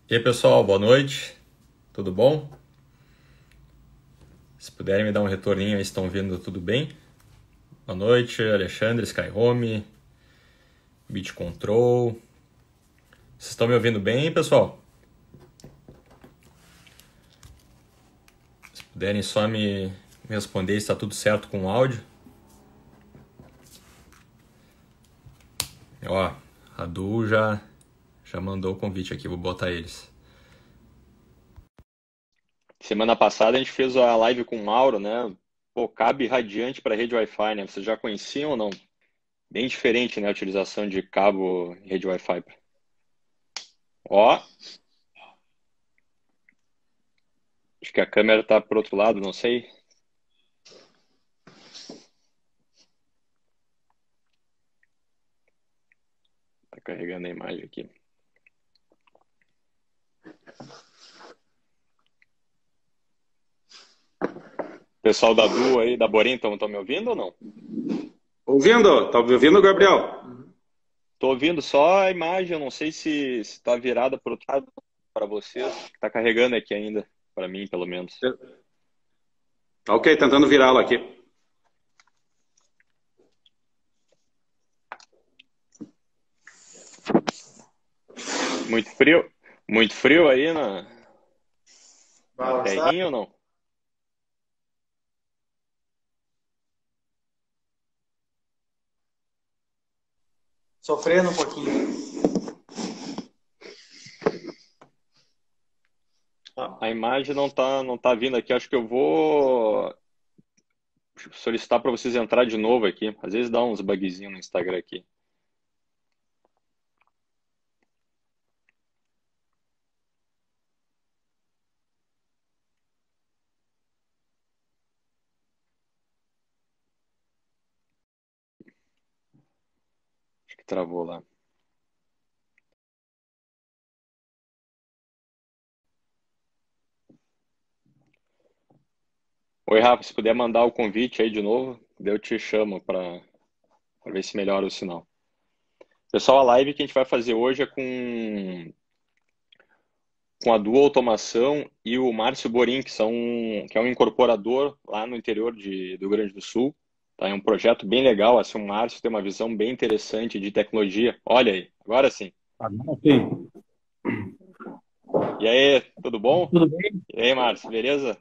E aí, pessoal, boa noite. Tudo bom? Se puderem me dar um retorninho aí, estão vendo tudo bem? Boa noite, Alexandre, Skyhome, Beat Control. Vocês estão me ouvindo bem, pessoal? Se puderem só me responder se está tudo certo com o áudio. Ó, a Du já mandou o convite aqui, vou botar eles. Semana passada a gente fez a live com o Mauro, né? Pô, cabo radiante para rede Wi-Fi, né? Vocês já conheciam ou não? Bem diferente, né? A utilização de cabo em rede Wi-Fi. Ó, acho que a câmera tá pro outro lado, não sei. Tá carregando a imagem aqui. Pessoal da Du aí, da Borim, estão me ouvindo ou não? Ouvindo? Tá me ouvindo, Gabriel? Tô ouvindo só a imagem, eu não sei se tá virada pro outro lado para vocês. Tá carregando aqui ainda, para mim, pelo menos. Ok, tentando virá-lo aqui. Muito frio? Muito frio aí na terrinha ou não? Sofrendo um pouquinho. A imagem não tá vindo aqui. Acho que eu vou solicitar para vocês entrar de novo aqui. Às vezes dá uns bugzinhos no Instagram aqui. Acho que travou lá. Oi, Rafa, se puder mandar o convite aí de novo, daí eu te chamo para ver se melhora o sinal. Pessoal, a live que a gente vai fazer hoje é com a Dual Automação e o Márcio Borim, que é um incorporador lá no interior do Rio Grande do Sul. Tá? É um projeto bem legal. Assim, o Márcio tem uma visão bem interessante de tecnologia. Olha aí, agora sim. Sim. E aí, tudo bom? Tudo bem? E aí, Márcio, beleza?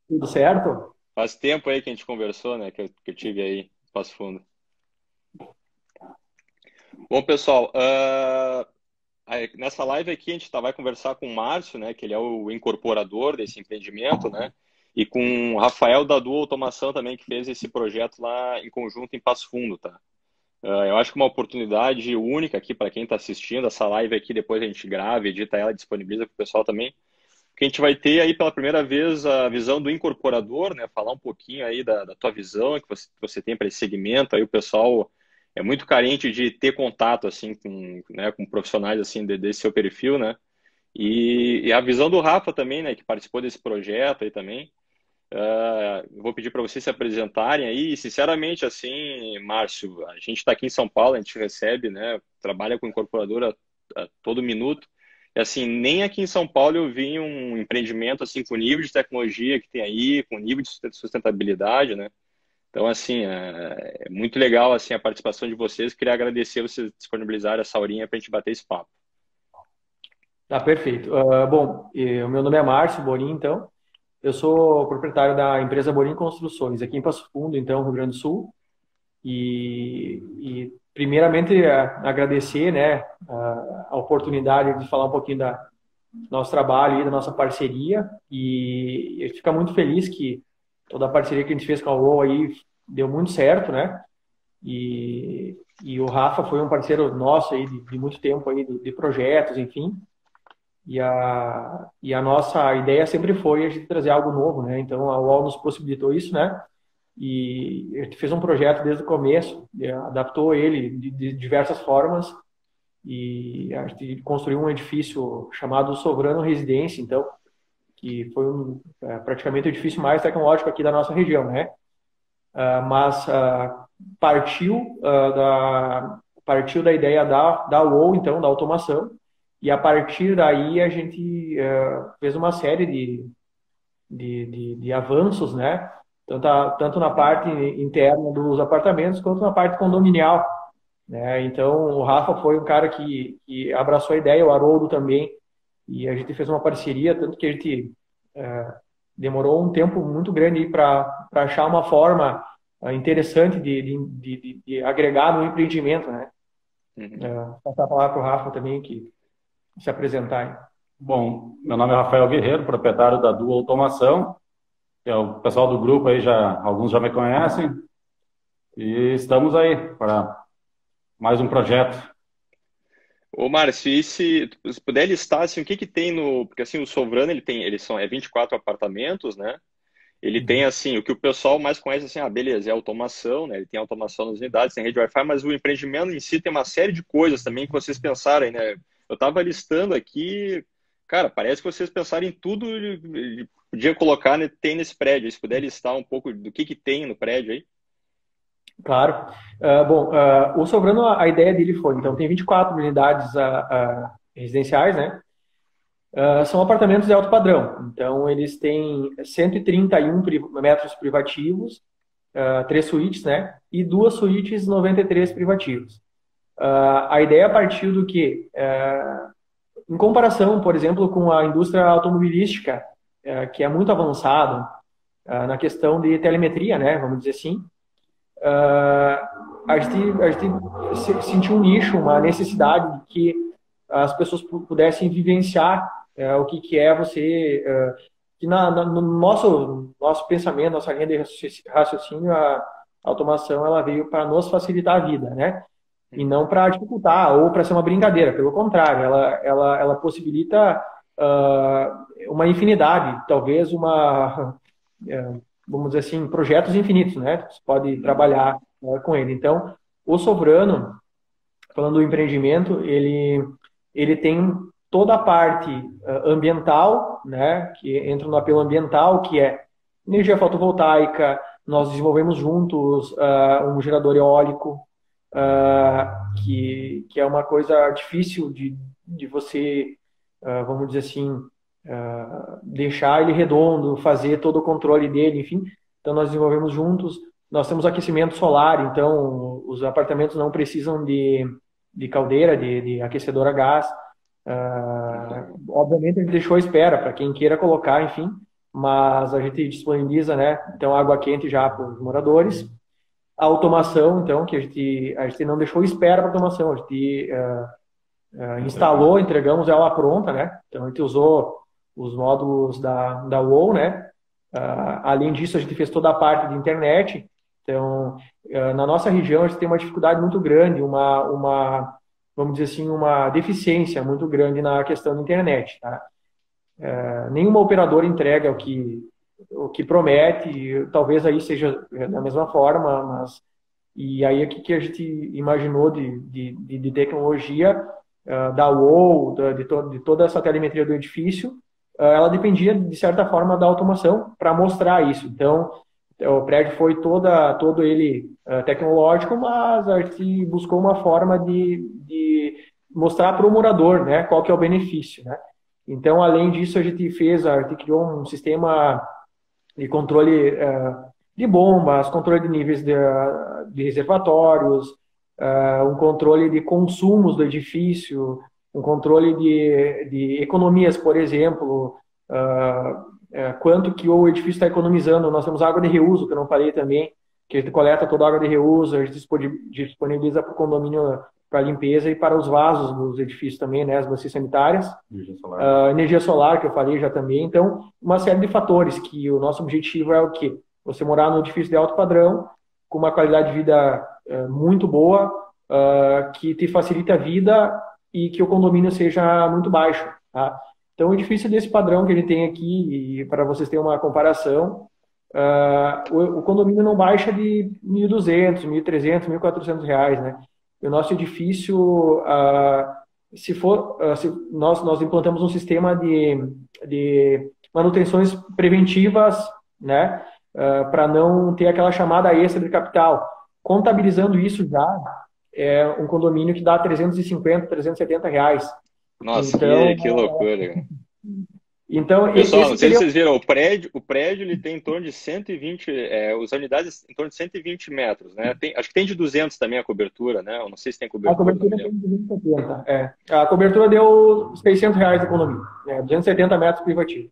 Tudo certo? Faz tempo aí que a gente conversou, né? Que eu tive aí em Passo Fundo. Bom, pessoal, nessa live aqui a gente vai conversar com o Márcio, né? Que ele é o incorporador desse empreendimento, né? E com o Rafael da Dual Automação também, que fez esse projeto lá em conjunto em Passo Fundo, tá? Eu acho que uma oportunidade única aqui para quem está assistindo essa live aqui, depois a gente grava, edita ela, disponibiliza para o pessoal também, que a gente vai ter aí pela primeira vez a visão do incorporador, né? Falar um pouquinho aí da tua visão que você tem para esse segmento. Aí o pessoal é muito carente de ter contato assim com profissionais assim desse seu perfil, né? E a visão do Rafa também, né? Que participou desse projeto aí também. Vou pedir para vocês se apresentarem aí. E, sinceramente, assim, Márcio, a gente está aqui em São Paulo, a gente recebe, né? Trabalha com incorporadora a todo minuto. E assim, nem aqui em São Paulo eu vi um empreendimento assim com o nível de tecnologia que tem aí, com o nível de sustentabilidade, né? Então, assim, é muito legal assim a participação de vocês. Queria agradecer vocês disponibilizarem essa horinha para a gente bater esse papo. Tá perfeito. Bom, o meu nome é Márcio Borim, então. Eu sou proprietário da empresa Borim Construções, aqui em Passo Fundo, então, Rio Grande do Sul. E primeiramente, agradecer, né, a oportunidade de falar um pouquinho do nosso trabalho e da nossa parceria. E a gente fica muito feliz que toda a parceria que a gente fez com a UOL aí deu muito certo, né? E o Rafa foi um parceiro nosso aí de muito tempo aí de projetos, enfim. E a nossa ideia sempre foi a gente trazer algo novo, né? Então a UOL nos possibilitou isso, né? E a gente fez um projeto desde o começo, adaptou ele de diversas formas e a gente construiu um edifício chamado Sovrano Residência, então, que foi praticamente o edifício mais tecnológico aqui da nossa região, né? Mas partiu da ideia da UOL, então, da automação, e a partir daí a gente fez uma série de avanços, né? Tanto na parte interna dos apartamentos quanto na parte condominial, né? Então, o Rafa foi um cara que abraçou a ideia, o Haroldo também, e a gente fez uma parceria, tanto que a gente demorou um tempo muito grande para achar uma forma interessante de agregar no empreendimento, né? Passar a palavra para o Rafa também, que se apresentar aí. Bom, meu nome é Rafael Guerreiro, proprietário da Duo Automação, que é o pessoal do grupo aí, alguns já me conhecem, e estamos aí para mais um projeto. Ô, Márcio, e se puder listar assim, o que tem no... Porque assim, o Sovrano, eles são 24 apartamentos, né? Ele tem assim, o que o pessoal mais conhece assim, beleza, é automação, né? Ele tem automação nas unidades, tem rede Wi-Fi, mas o empreendimento em si tem uma série de coisas também que vocês pensarem, né? Eu estava listando aqui, cara, parece que vocês pensaram em tudo e podia colocar, né, tem nesse prédio. Se puder listar um pouco do que tem no prédio aí. Claro. Bom, o Sovrano, a ideia dele foi, então, tem 24 unidades residenciais, né? São apartamentos de alto padrão. Então, eles têm 131 metros privativos, 3 suítes, né? E 2 suítes, 93 privativos. A ideia partiu do que, em comparação, por exemplo, com a indústria automobilística, que é muito avançada na questão de telemetria, né? Vamos dizer assim, a gente sentiu um nicho, uma necessidade de que as pessoas pudessem vivenciar o que é você... que no nosso pensamento, nossa linha de raciocínio, a automação ela veio para nos facilitar a vida, né? E não para dificultar ou para ser uma brincadeira. Pelo contrário, ela possibilita uma infinidade, talvez vamos dizer assim, projetos infinitos, né? Você pode trabalhar com ele. Então, o Sovrano, falando do empreendimento, ele tem toda a parte ambiental, né? Que entra no apelo ambiental, que é energia fotovoltaica. Nós desenvolvemos juntos um gerador eólico, que é uma coisa difícil de você, vamos dizer assim, deixar ele redondo, fazer todo o controle dele, enfim. Então, nós desenvolvemos juntos. Nós temos aquecimento solar, então os apartamentos não precisam de caldeira, de aquecedor a gás. Obviamente, a gente deixou à espera para quem queira colocar, enfim, mas a gente disponibiliza, né? Então, água quente já para os moradores. A automação, então, que a gente não deixou espera para automação, a gente instalou, entregamos ela pronta, né? Então, a gente usou os módulos da WOW, né? Além disso, a gente fez toda a parte de internet. Então, na nossa região, a gente tem uma dificuldade muito grande, vamos dizer assim, uma deficiência muito grande na questão da internet, tá? Nenhuma operadora entrega o que promete, talvez aí seja da mesma forma, mas... E aí, o que a gente imaginou de tecnologia da WOW, de toda essa telemetria do edifício, ela dependia, de certa forma, da automação para mostrar isso. Então, o prédio foi todo ele tecnológico, mas a gente buscou uma forma de mostrar para o morador, né, qual que é o benefício, né? Então, além disso, a gente criou um sistema de controle de bombas, controle de níveis de reservatórios, um controle de consumos do edifício, um controle de economias, por exemplo, quanto que o edifício está economizando. Nós temos água de reuso, que eu não falei também, que a gente coleta toda a água de reuso, a gente disponibiliza para o condomínio para limpeza e para os vasos dos edifícios também, né, as bacias sanitárias. Energia solar, que eu falei já também. Então, uma série de fatores que o nosso objetivo é o quê? Você morar num edifício de alto padrão, com uma qualidade de vida muito boa, que te facilita a vida e que o condomínio seja muito baixo, tá? Então, o edifício desse padrão que ele tem aqui, e para vocês terem uma comparação, o condomínio não baixa de R$ 1.200, R$ 1.300, R$ 1.400, né? O nosso edifício, nós implantamos um sistema de manutenções preventivas, né? Para não ter aquela chamada extra de capital. Contabilizando isso já, é um condomínio que dá R$ 350, R$ 370. Nossa, Então, que loucura. então Pessoal, não esse sei se seria... vocês viram, o prédio ele tem em torno de 120, as unidades em torno de 120 metros, né? Acho que tem de 200 também a cobertura, né? Eu não sei se tem A cobertura, não me cobertura lembro. tem 270. A cobertura deu R$ 600 de economia. 270 metros privativos.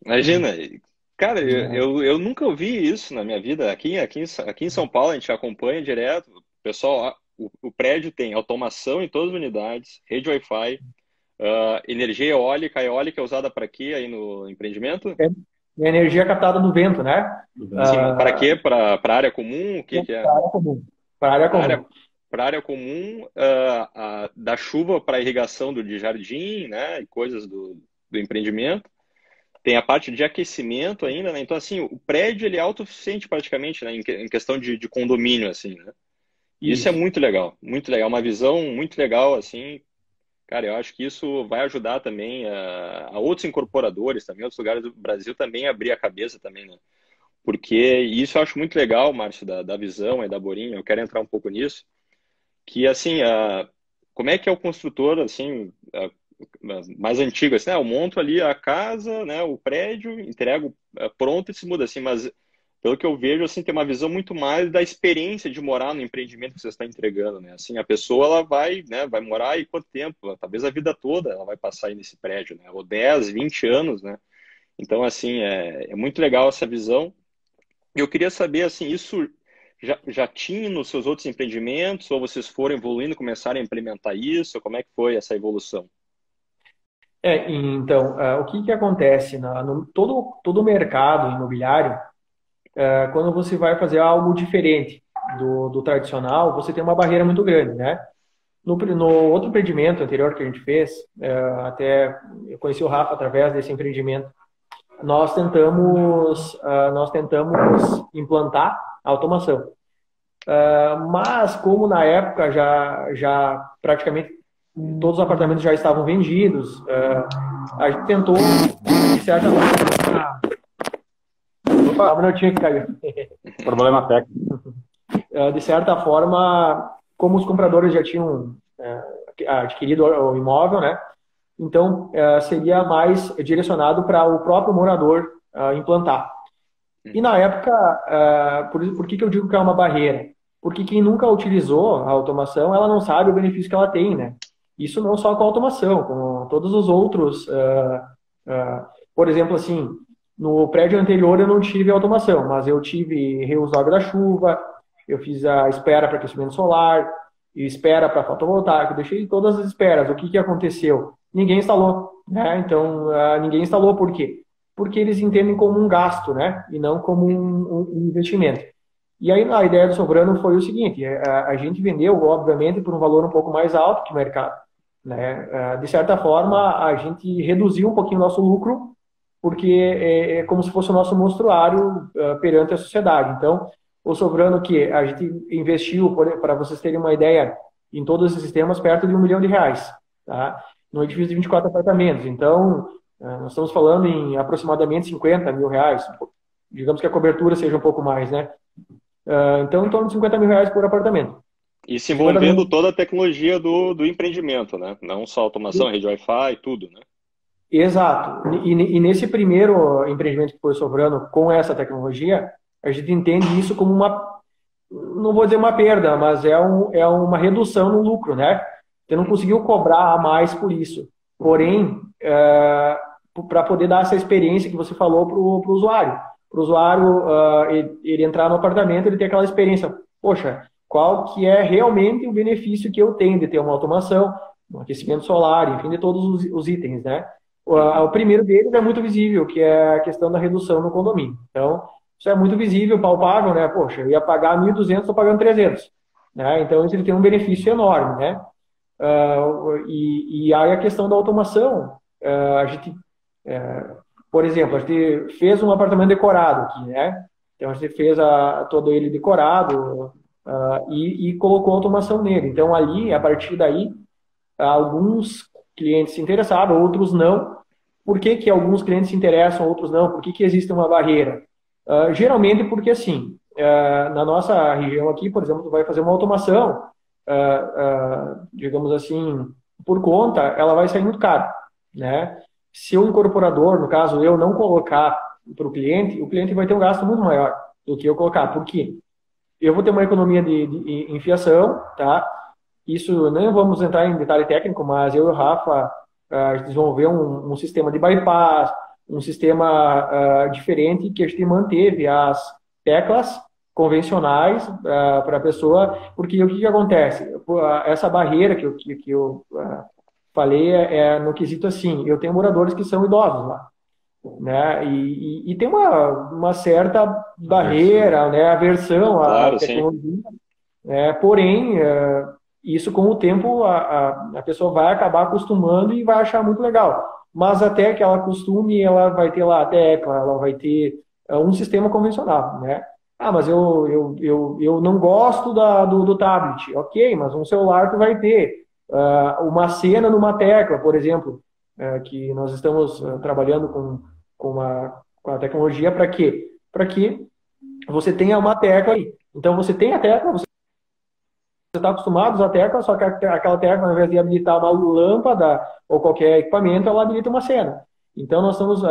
Imagina, cara, É, eu nunca ouvi isso na minha vida. Aqui em São Paulo a gente acompanha direto. Pessoal, o prédio tem automação em todas as unidades, rede Wi-Fi, energia eólica. A eólica é usada para quê aí no empreendimento? é energia captada do vento, né? Sim, para Ah, quê? Para a área comum? O que que é? para a área comum. Para a área Para área, comum. para área comum, da chuva para irrigação de jardim, né? E coisas do empreendimento. Tem a parte de aquecimento ainda, né? Então, assim, o prédio ele é autossuficiente praticamente, né? Em questão de condomínio, assim, né? Isso é Isso. muito legal, muito legal. Uma visão muito legal, assim. Cara, eu acho que isso vai ajudar também a outros incorporadores também, outros lugares do Brasil também abrir a cabeça também, né? Porque isso eu acho muito legal, Márcio, da visão e da Borinha. Eu quero entrar um pouco nisso. Que, assim, como é que é o construtor, assim, mais antigo, assim, né? Eu monto ali a casa, né? O prédio, entrego pronto e se muda, assim, mas pelo que eu vejo, assim, tem uma visão muito mais da experiência de morar no empreendimento que você está entregando, né? Assim, a pessoa, ela vai, né? Vai morar aí quanto tempo? Talvez a vida toda ela vai passar aí nesse prédio, né? Ou 10, 20 anos, né? Então, assim, é muito legal essa visão. E eu queria saber, assim, isso já tinha nos seus outros empreendimentos, ou vocês foram evoluindo, começaram a implementar isso? Como é que foi essa evolução? Então, o que que acontece? Todo o mercado imobiliário, quando você vai fazer algo diferente do tradicional, você tem uma barreira muito grande, né? No outro empreendimento anterior que a gente fez, até eu conheci o Rafa através desse empreendimento, nós tentamos implantar a automação. Mas como na época já praticamente todos os apartamentos já estavam vendidos, a gente tentou, de certa forma... Opa, um minutinho que caiu. Problema técnico. De certa forma, como os compradores já tinham adquirido o imóvel, né? Então, seria mais direcionado para o próprio morador implantar. E na época, por que que eu digo que é uma barreira? Porque quem nunca utilizou a automação, ela não sabe o benefício que ela tem, né? Isso não só com a automação, com todos os outros. Por exemplo, assim, no prédio anterior eu não tive automação, mas eu tive reuso da água da chuva, eu fiz a espera para aquecimento solar, e espera para fotovoltaico, deixei todas as esperas. O que que aconteceu? Ninguém instalou, né? Então, ninguém instalou por quê? Porque eles entendem como um gasto, né? E não como um investimento. E aí a ideia do Sobrano foi o seguinte: a gente vendeu, obviamente, por um valor um pouco mais alto que o mercado, né? De certa forma, a gente reduziu um pouquinho o nosso lucro, porque é como se fosse o nosso monstruário perante a sociedade. Então, o Sobrano que a gente investiu, para vocês terem uma ideia, em todos esses sistemas, perto de R$ 1 milhão, tá? No edifício de 24 apartamentos. Então, nós estamos falando em aproximadamente R$ 50 mil. Digamos que a cobertura seja um pouco mais, né? Então, em torno de R$ 50 mil por apartamento. Isso 50 envolvendo mil. toda a tecnologia do empreendimento, né? Não só automação, rede Wi-Fi, tudo, né? Exato. E nesse primeiro empreendimento que foi Sobrano com essa tecnologia, a gente entende isso como não vou dizer uma perda, mas é uma redução no lucro, né? Você não conseguiu cobrar a mais por isso. Porém, para poder dar essa experiência que você falou para o usuário. Para o usuário, ele entrar no apartamento, ele ter aquela experiência. Poxa, qual que é realmente o benefício que eu tenho de ter uma automação, um aquecimento solar, enfim, de todos os itens, né? O primeiro deles é muito visível, que é a questão da redução no condomínio. Então, isso é muito visível, palpável, né? Poxa, eu ia pagar 1.200, estou pagando 300, né? Então, isso ele tem um benefício enorme, né? E aí a questão da automação, a gente, por exemplo, a gente fez um apartamento decorado aqui, né? Então, a gente fez todo ele decorado e colocou automação nele. Então, ali, a partir daí, alguns clientes se interessaram, outros não. Por que que alguns clientes se interessam, outros não? Por que que existe uma barreira? Geralmente porque, assim, na nossa região aqui, por exemplo, tu vai fazer uma automação, digamos assim, por conta, ela vai sair muito cara, né? Se o incorporador, no caso eu, não colocar para o cliente vai ter um gasto muito maior do que eu colocar. Por quê? Eu vou ter uma economia de enfiação, tá? Isso, não vamos entrar em detalhe técnico, mas eu e o Rafa desenvolver um sistema de bypass, um sistema diferente que a gente manteve as teclas convencionais para a pessoa, porque o que acontece? Essa barreira que eu falei no quesito assim, eu tenho moradores que são idosos lá, né? E tem uma certa barreira, né? Aversão à tecnologia, porém, isso com o tempo a pessoa vai acabar acostumando e vai achar muito legal. Mas até que ela acostume, ela vai ter lá a tecla, ela vai ter um sistema convencional, né? Ah, mas eu não gosto do tablet. Ok, mas um celular tu vai ter. Uma cena numa tecla, por exemplo, que nós estamos trabalhando com a tecnologia para quê? Para que você tenha uma tecla aí. Então você tem a tecla, você está acostumado a usar a tecla, só que aquela tecla, ao invés de habilitar uma lâmpada ou qualquer equipamento, ela habilita uma cena. Então nós estamos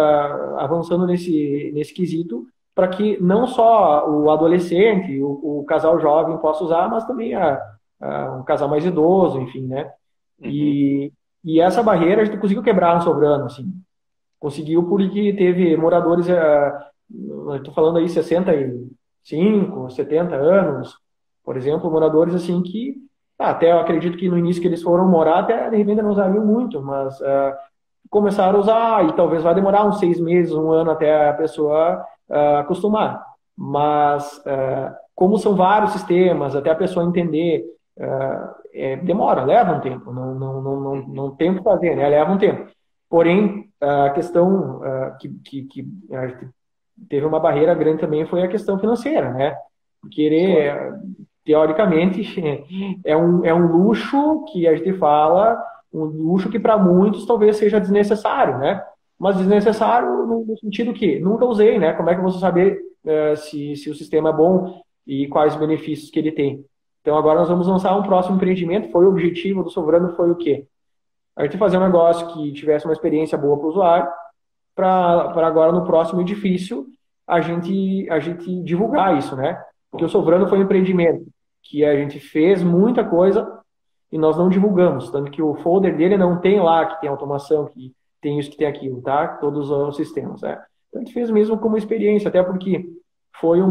avançando nesse quesito para que não só o adolescente, o casal jovem possa usar, mas também um casal mais idoso, enfim, né? Uhum. E essa barreira a gente conseguiu quebrar no Sovrano, assim. Conseguiu porque teve moradores, estou falando aí 65, 70 anos, por exemplo, moradores assim que, até eu acredito que no início que eles foram morar, até de repente não usavam muito, mas começaram a usar e talvez vai demorar uns 6 meses, 1 ano até a pessoa acostumar. Mas, como são vários sistemas, até a pessoa entender, demora, leva um tempo, não tem o que fazer, né? Leva um tempo. Porém, a questão que teve uma barreira grande também foi a questão financeira, né? Querer, teoricamente, é um luxo que a gente fala, um luxo que para muitos talvez seja desnecessário, né? Mas desnecessário no sentido que nunca usei, né? Como é que eu vou saber se o sistema é bom e quais os benefícios que ele tem? Então agora nós vamos lançar um próximo empreendimento. Foi o objetivo do Sovrano, foi o quê? A gente fazer um negócio que tivesse uma experiência boa para o usuário, para agora no próximo edifício a gente divulgar isso, né? Porque o Sovrano foi um empreendimento que a gente fez muita coisa e nós não divulgamos, tanto que o folder dele não tem lá que tem automação, que tem isso, que tem aquilo, tá? Todos os sistemas, né? Então a gente fez mesmo como experiência, até porque foi um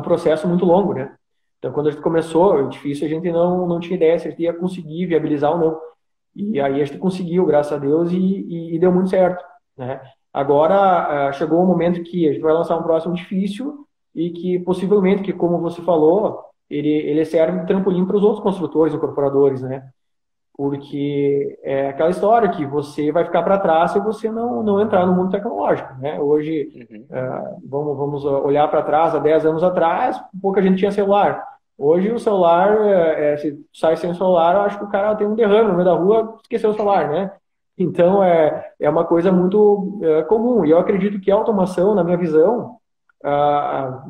processo muito longo, né? Então quando a gente começou, o edifício a gente não tinha ideia se a gente ia conseguir viabilizar ou não. E aí a gente conseguiu, graças a Deus, e deu muito certo, né? Agora chegou o momento que a gente vai lançar um próximo edifício e que possivelmente, que como você falou, ele serve de trampolim para os outros construtores, incorporadores, né? Porque é aquela história que você vai ficar para trás se você não entrar no mundo tecnológico, né? Hoje, vamos olhar para trás, há 10 anos atrás, pouca gente tinha celular. Hoje o celular, se sai sem celular, eu acho que o cara tem um derrame no meio da rua, esqueceu o celular, né? Então, é uma coisa muito comum. E eu acredito que a automação, na minha visão,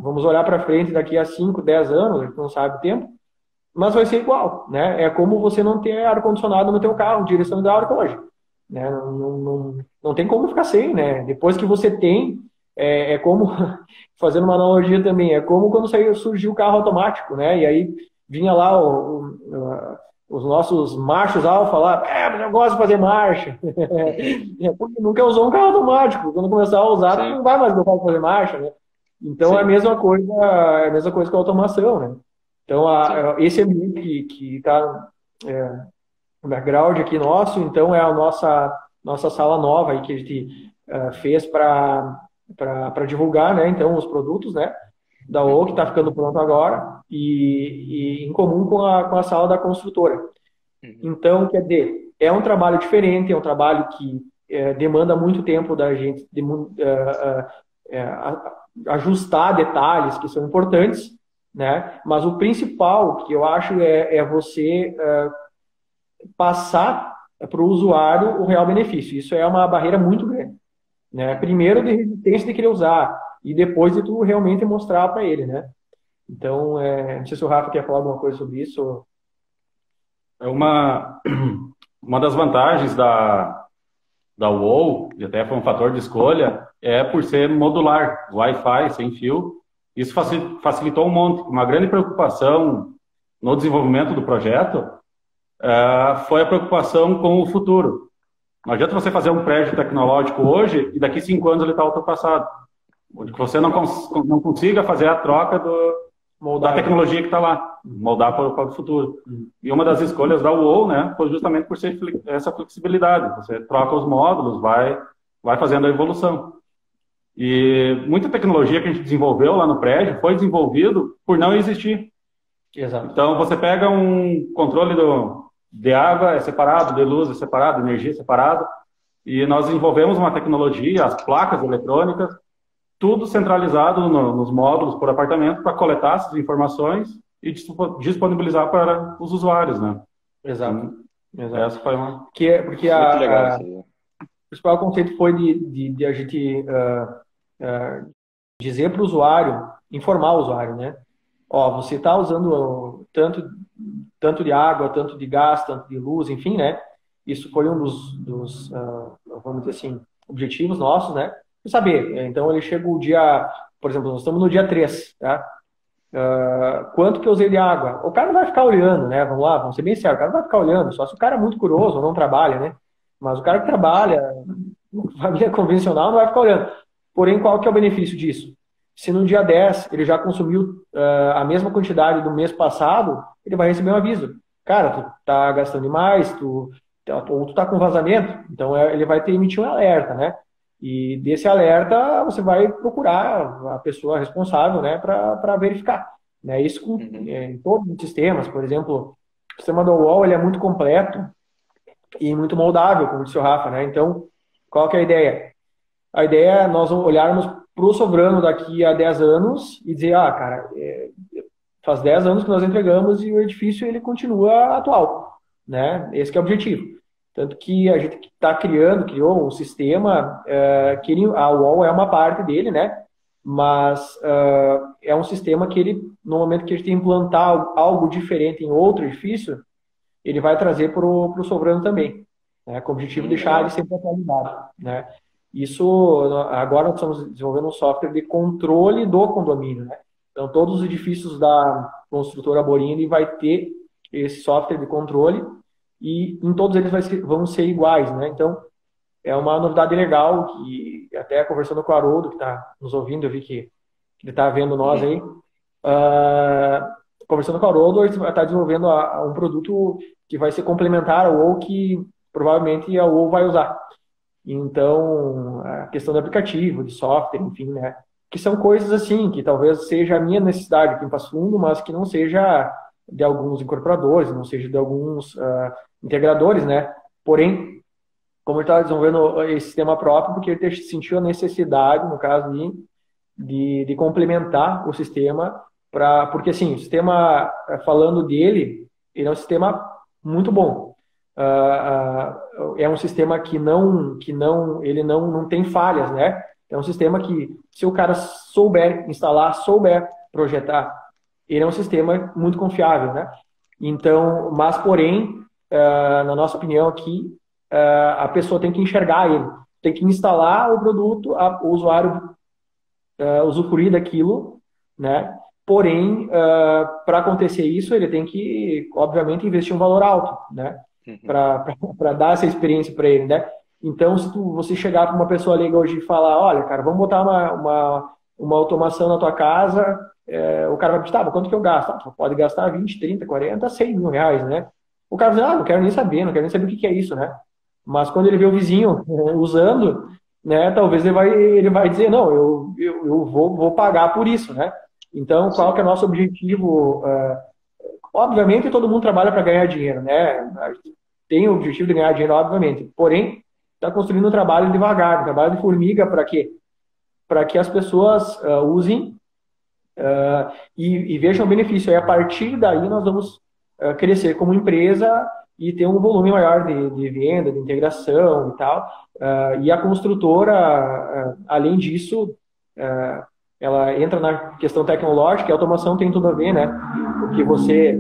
vamos olhar para frente daqui a 5, 10 anos, a gente não sabe o tempo, mas vai ser igual, né? É como você não ter ar-condicionado no teu carro, direção hidráulica hoje, né? Não tem como ficar sem, né? Depois que você tem, é como, fazendo uma analogia também, é como quando surgiu o carro automático, né? E aí vinha lá os nossos machos alfa lá, eu gosto de fazer marcha. Porque nunca usou um carro automático. Quando começar a usar, não vai mais gostar de fazer marcha, né? Então é a mesma coisa com a automação, né? Então esse ambiente que está no background aqui nosso, então é a nossa sala nova aí que a gente fez para divulgar, né? Então os produtos, né? Da O, que está ficando pronto agora, e em comum com a sala da construtora. Então, quer dizer, é um trabalho diferente, é um trabalho que demanda muito tempo da gente ajustar detalhes que são importantes, né? Mas o principal que eu acho é você passar para o usuário o real benefício. Isso é uma barreira muito grande, né? Primeiro de resistência de querer usar, e depois de tu realmente mostrar para ele, né? Então, não sei se o Rafa quer falar alguma coisa sobre isso. uma das vantagens da UOL, e até foi um fator de escolha, é por ser modular, Wi-Fi, sem fio. Isso facilitou um monte. Uma grande preocupação no desenvolvimento do projeto foi a preocupação com o futuro. Não adianta você fazer um prédio tecnológico hoje e daqui 5 anos ele está ultrapassado. Onde você não consiga fazer a troca da tecnologia que está lá, moldar para o futuro. E uma das escolhas da UOL, né, foi justamente por ser essa flexibilidade. Você troca os módulos, vai fazendo a evolução. E muita tecnologia que a gente desenvolveu lá no prédio foi desenvolvido por não existir. Exato. Então, você pega um controle de água é separado, de luz é separado, de energia é separado, e nós desenvolvemos uma tecnologia, as placas eletrônicas, tudo centralizado nos módulos por apartamento para coletar essas informações e disponibilizar para os usuários, né? Exato. Essa foi uma... Porque Muito legal, o principal conceito foi de a gente dizer para o usuário, informar o usuário, né? Ó, você está usando tanto de água, tanto de gás, tanto de luz, enfim, né? Isso foi um dos vamos dizer assim, objetivos nossos, né? E saber. Então, ele chega o dia, por exemplo, nós estamos no dia 3, tá? Quanto que eu usei de água? O cara não vai ficar olhando, né? Vamos lá, vamos ser bem sérios. O cara não vai ficar olhando, só se o cara é muito curioso ou não trabalha, né? Mas o cara que trabalha, família convencional, não vai ficar olhando. Porém, qual que é o benefício disso? Se no dia 10 ele já consumiu a mesma quantidade do mês passado, ele vai receber um aviso. Cara, tu tá gastando demais, ou tu tá com vazamento, então ele vai emitir um alerta, né? E desse alerta você vai procurar a pessoa responsável, né, para verificar. Né? Isso em todos os sistemas, por exemplo, o sistema da UOL ele é muito completo e muito moldável, como disse o Rafa, né? Então, qual que é a ideia? A ideia é nós olharmos para o Sovrano daqui a 10 anos e dizer, cara, faz 10 anos que nós entregamos e o edifício ele continua atual, né? Esse que é o objetivo. Tanto que a gente criou um sistema que a UOL é uma parte dele, né? Mas é um sistema que ele, no momento que a gente implantar algo diferente em outro edifício, ele vai trazer para o Sovrano também, né? Com o objetivo de deixar ele sempre atualizado, né? Isso, agora nós estamos desenvolvendo um software de controle do condomínio, né? Então, todos os edifícios da construtora Borini vai ter esse software de controle e em todos eles vão ser iguais, né? Então, é uma novidade legal que, até conversando com o Haroldo, que está nos ouvindo, eu vi que ele está vendo nós aí, conversando com o Haroldo, a gente vai estar desenvolvendo um produto que vai ser complementar ao UOL, que provavelmente a UOL vai usar. Então, a questão do aplicativo, de software, enfim, né? Que são coisas assim, que talvez seja a minha necessidade aqui em Passo Fundo, mas que não seja de alguns incorporadores, não seja de alguns integradores, né? Porém, como ele está desenvolvendo esse sistema próprio, porque ele sentiu a necessidade, no caso, de complementar o sistema, porque assim, o sistema, falando dele, ele é um sistema muito bom. É um sistema que ele não tem falhas, né? É um sistema que, se o cara souber instalar, souber projetar, ele é um sistema muito confiável, né? Então, mas porém, na nossa opinião aqui, a pessoa tem que enxergar ele, tem que instalar o produto, o usuário usufruir daquilo, né? Porém, para acontecer isso, ele tem que, obviamente, investir um valor alto, né? Para dar essa experiência para ele, né? Então, se você chegar para uma pessoa leiga hoje e falar, olha, cara, vamos botar uma automação na tua casa, o cara vai pedir, quanto que eu gasto? Tu pode gastar 20, 30, 40, 100 mil reais, né? O cara vai dizer, não quero nem saber, não quero nem saber o que é isso, né? Mas quando ele vê o vizinho usando, né, talvez ele vai dizer, não, eu vou pagar por isso, né? Então, qual que é o nosso objetivo? Obviamente, todo mundo trabalha para ganhar dinheiro, né? Tem o objetivo de ganhar dinheiro, obviamente. Porém, está construindo um trabalho devagar, um trabalho de formiga para quê? Para que as pessoas usem e vejam o benefício. Aí, a partir daí, nós vamos crescer como empresa e ter um volume maior de venda, de integração e tal. E a construtora, além disso, ela entra na questão tecnológica, e a automação tem tudo a ver, né? Porque você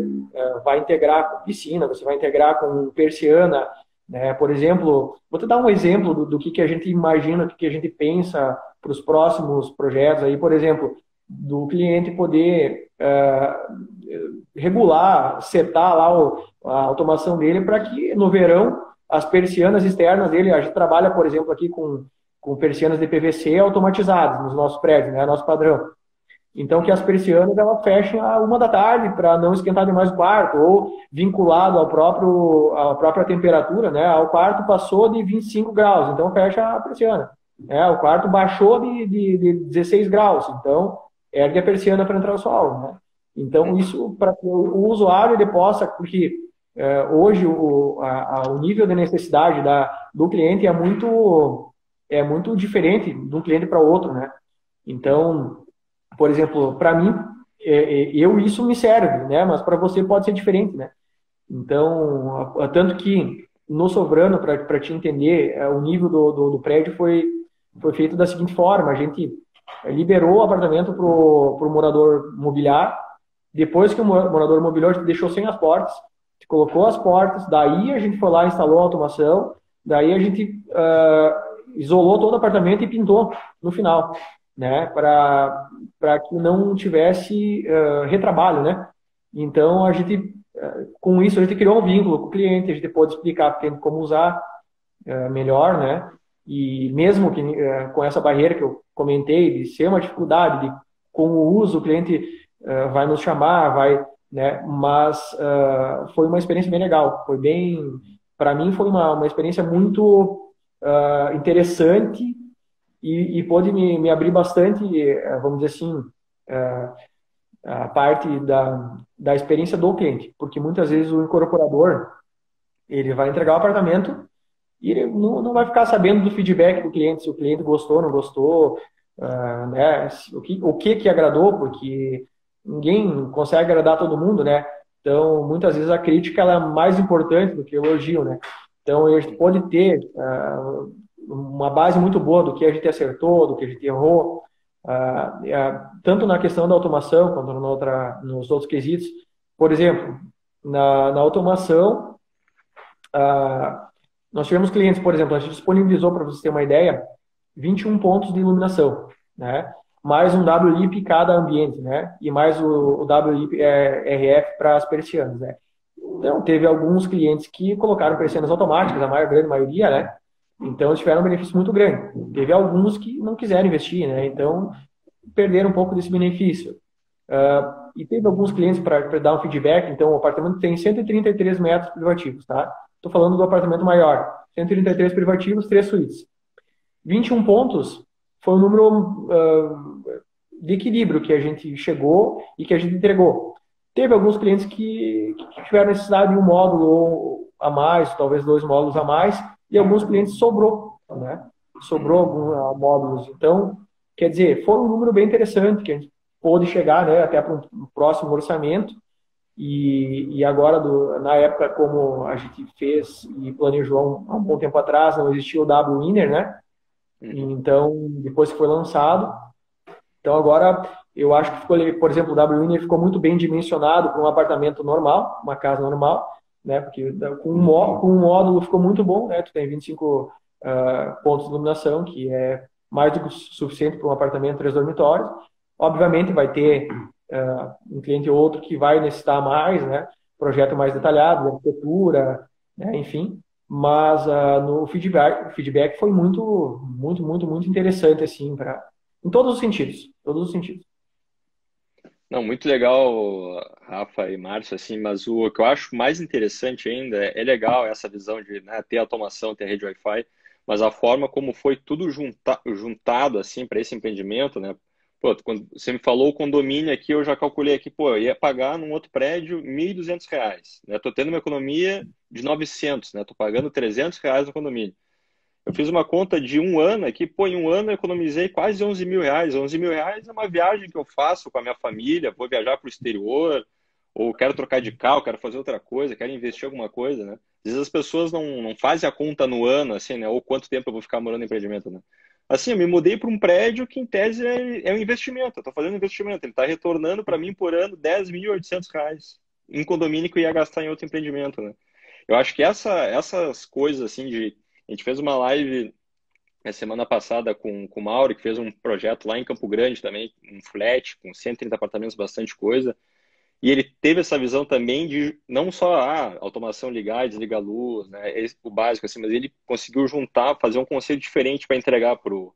vai integrar com piscina, você vai integrar com persiana, né? Por exemplo, vou te dar um exemplo do que a gente imagina, do que a gente pensa para os próximos projetos aí, por exemplo, do cliente poder regular, setar lá a automação dele para que no verão as persianas externas dele, a gente trabalha, por exemplo, aqui com persianas de PVC automatizadas nos nossos prédios, né? Nosso padrão. Então, que as persianas ela fechem a 1 da tarde para não esquentar demais o quarto, ou vinculado à própria temperatura, né? O quarto passou de 25 graus, então fecha a persiana. O quarto baixou de 16 graus, então ergue a persiana para entrar o sol, né? Então, isso para que o usuário ele possa, porque hoje o nível de necessidade do cliente é muito diferente de um cliente para outro, né? Então, por exemplo, para mim, isso me serve, né? Mas para você pode ser diferente, né? Então, tanto que no Sovrano, para te entender, o nível do prédio foi feito da seguinte forma: a gente liberou o apartamento para o morador mobiliar. Depois que o morador mobiliou, a gente deixou sem as portas, colocou as portas, daí a gente foi lá e instalou a automação, daí a gente isolou todo o apartamento e pintou no final, né, para que não tivesse retrabalho, né? Então a gente, com isso, a gente criou um vínculo com o cliente, a gente pode explicar como usar melhor, né? E mesmo que com essa barreira que eu comentei de ser uma dificuldade, com o uso o cliente vai nos chamar, né? Mas foi uma experiência bem legal, para mim foi uma experiência muito interessante. E pôde me abrir bastante, vamos dizer assim, a parte da experiência do cliente. Porque muitas vezes o incorporador, ele vai entregar o apartamento e ele não vai ficar sabendo do feedback do cliente, se o cliente gostou, não gostou, né, o que agradou, porque ninguém consegue agradar todo mundo, né? Então, muitas vezes a crítica ela é mais importante do que o elogio, né? Então, a gente pode ter uma base muito boa do que a gente acertou, do que a gente errou, tanto na questão da automação quanto nos outros quesitos. Por exemplo, na automação, nós tivemos clientes, por exemplo, a gente disponibilizou, para você ter uma ideia, 21 pontos de iluminação, né? Mais um WLIP em cada ambiente, né? E mais o WLIP RF para as persianas, né? Então, teve alguns clientes que colocaram persianas automáticas, a grande maioria, né? Então, eles tiveram um benefício muito grande. Teve alguns que não quiseram investir, né? Então, perderam um pouco desse benefício. E teve alguns clientes para dar um feedback. Então, o apartamento tem 133 metros privativos, tá? Estou falando do apartamento maior. 133 privativos, 3 suítes. 21 pontos foi o número de equilíbrio que a gente chegou e que a gente entregou. Teve alguns clientes que tiveram necessidade de um módulo a mais, talvez 2 módulos a mais, e alguns clientes sobrou, né? Sobrou alguns módulos. Então, quer dizer, foi um número bem interessante que a gente pôde chegar, né, até para um próximo orçamento. E agora, na época, como a gente fez e planejou há um bom tempo atrás, não existia o W-Winner, né? Então, depois que foi lançado, então agora eu acho que ficou, por exemplo, o W-Winner ficou muito bem dimensionado para um apartamento normal, uma casa normal, né? Porque com um módulo ficou muito bom, né? Tu tem 25 pontos de iluminação, que é mais do que o suficiente para um apartamento 3 dormitórios. Obviamente vai ter um cliente ou outro que vai necessitar mais, né? Projeto mais detalhado, arquitetura, né? Enfim. Mas no feedback foi muito, muito, muito, muito interessante, assim, em todos os sentidos. Todos os sentidos. Não, muito legal, Rafa e Márcio, assim, mas o que eu acho mais interessante ainda é legal essa visão de, né, ter automação, ter rede Wi-Fi, mas a forma como foi tudo juntado, assim, para esse empreendimento, né? Pô, quando você me falou o condomínio aqui, eu já calculei aqui, pô, eu ia pagar num outro prédio R$ 1.200, né? Tô tendo uma economia de 900, né? Tô pagando R$ 300 no condomínio. Eu fiz uma conta de um ano aqui, pô, em um ano eu economizei quase R$ 11.000. R$ 11.000 é uma viagem que eu faço com a minha família, vou viajar para o exterior, ou quero trocar de carro, quero fazer outra coisa, quero investir em alguma coisa, né? Às vezes as pessoas não fazem a conta no ano, assim, né? Ou quanto tempo eu vou ficar morando em empreendimento, né? Assim, eu me mudei para um prédio que, em tese, é um investimento. Eu estou fazendo um investimento. Ele está retornando para mim por ano R$ 10.800. em condomínio que eu ia gastar em outro empreendimento, né? Eu acho que essas coisas, assim, a gente fez uma live na semana passada com o Mauro, que fez um projeto lá em Campo Grande também, um flat com 130 apartamentos, bastante coisa. E ele teve essa visão também de não só automação ligar e desligar a luz, né, o básico, assim, mas ele conseguiu juntar, fazer um conceito diferente para entregar para o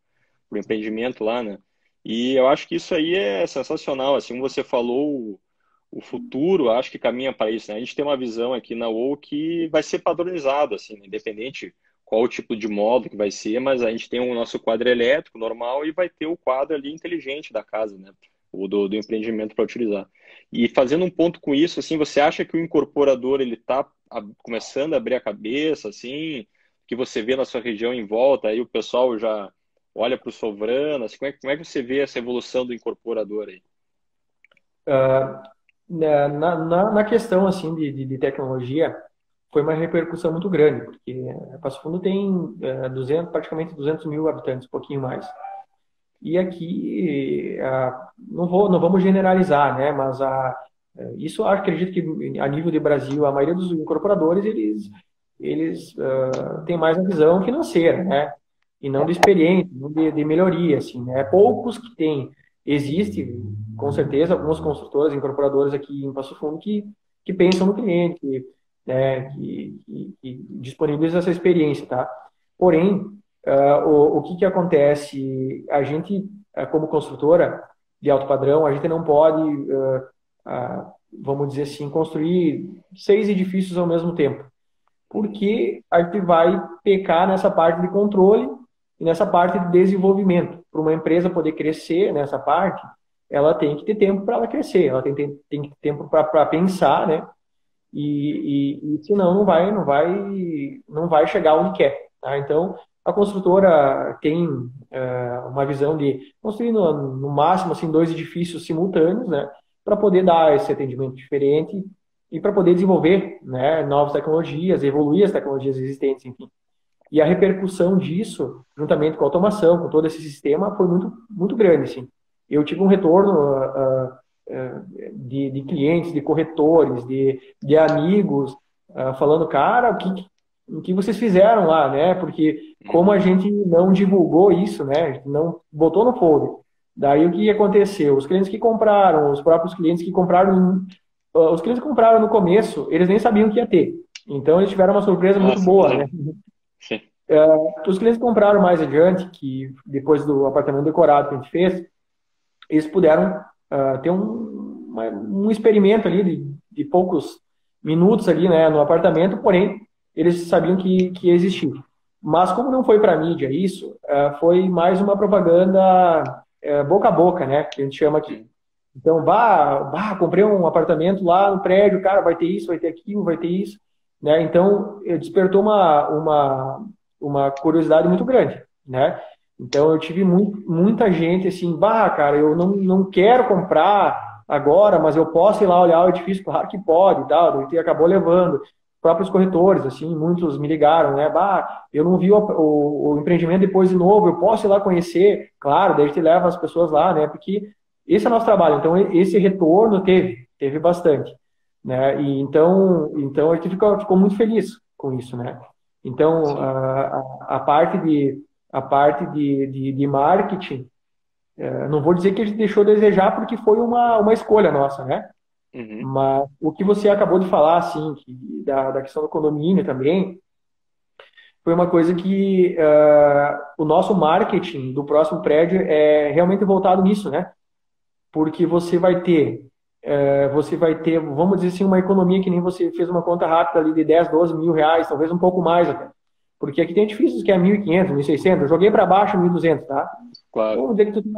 empreendimento lá, né? E eu acho que isso aí é sensacional, assim, como você falou, o futuro, acho que caminha para isso, né? A gente tem uma visão aqui na UOL que vai ser padronizado, assim, né? Independente qual o tipo de módulo que vai ser, mas a gente tem o nosso quadro elétrico normal e vai ter o quadro ali inteligente da casa, né? O do empreendimento para utilizar. E fazendo um ponto com isso, assim, você acha que o incorporador ele está começando a abrir a cabeça, assim, que você vê na sua região em volta, aí o pessoal já olha para o sovrano, assim, como é que você vê essa evolução do incorporador aí? Na questão assim de tecnologia, foi uma repercussão muito grande, porque Passo Fundo tem 200, praticamente 200 mil habitantes, um pouquinho mais. E aqui, não vamos generalizar, né? Mas isso eu acredito que a nível de Brasil, a maioria dos incorporadores, eles têm mais a visão financeira, né? E não de experiência, não de melhoria, assim, né? Poucos que têm. Existe, com certeza, algumas construtoras, incorporadoras aqui em Passo Fundo que pensam no cliente, né? Que disponibilizam essa experiência, tá? Porém, o que acontece? A gente, como construtora de alto padrão, a gente não pode, vamos dizer assim, construir 6 edifícios ao mesmo tempo, porque a gente vai pecar nessa parte de controle e nessa parte de desenvolvimento. Para uma empresa poder crescer nessa parte, ela tem que ter tempo para ela crescer, ela tem que ter tempo para pensar, né? E senão não vai chegar onde quer, tá? Então, a construtora tem uma visão de construir no máximo assim 2 edifícios simultâneos, né, para poder dar esse atendimento diferente e para poder desenvolver, né, novas tecnologias, evoluir as tecnologias existentes, enfim. E a repercussão disso, juntamente com a automação, com todo esse sistema, foi muito, muito grande, assim. Eu tive um retorno de clientes, de corretores, de amigos, falando, cara, o que vocês fizeram lá, né? Porque como a gente não divulgou isso, né? A gente não botou no folder. Daí o que aconteceu? Os clientes que compraram, os próprios clientes que compraram, os clientes que compraram no começo, eles nem sabiam que ia ter. Então eles tiveram uma surpresa muito boa, né? Sim. Os clientes que compraram mais adiante, que depois do apartamento decorado que a gente fez, eles puderam ter um experimento ali de poucos minutos ali, né, no apartamento, porém eles sabiam que ia existir. Mas como não foi para a mídia isso, foi mais uma propaganda boca a boca, né, que a gente chama aqui. Então, comprei um apartamento lá no prédio, cara, vai ter isso, vai ter aquilo, vai ter isso, né? Então, despertou uma curiosidade muito grande, né? Então, eu tive muita gente assim, cara, eu não quero comprar agora, mas eu posso ir lá olhar o edifício, claro que pode e tal, e acabou levando. Próprios corretores, assim, muitos me ligaram, né? Eu não vi o empreendimento depois de novo, eu posso ir lá conhecer, claro, daí a gente leva as pessoas lá, né? Porque esse é o nosso trabalho, então esse retorno teve bastante, né? E então a gente ficou muito feliz com isso, né? Então, a parte de marketing, não vou dizer que a gente deixou a desejar, porque foi uma escolha nossa, né? Uhum. Mas o que você acabou de falar, assim, da questão do condomínio também, foi uma coisa que o nosso marketing do próximo prédio é realmente voltado nisso, né? Porque você vai ter, vamos dizer assim, uma economia que nem você fez uma conta rápida ali de 10, 12 mil reais, talvez um pouco mais até. Porque aqui tem edifícios que é 1.500, 1.600, eu joguei para baixo 1.200, tá? Claro. Vamos dizer que tu tem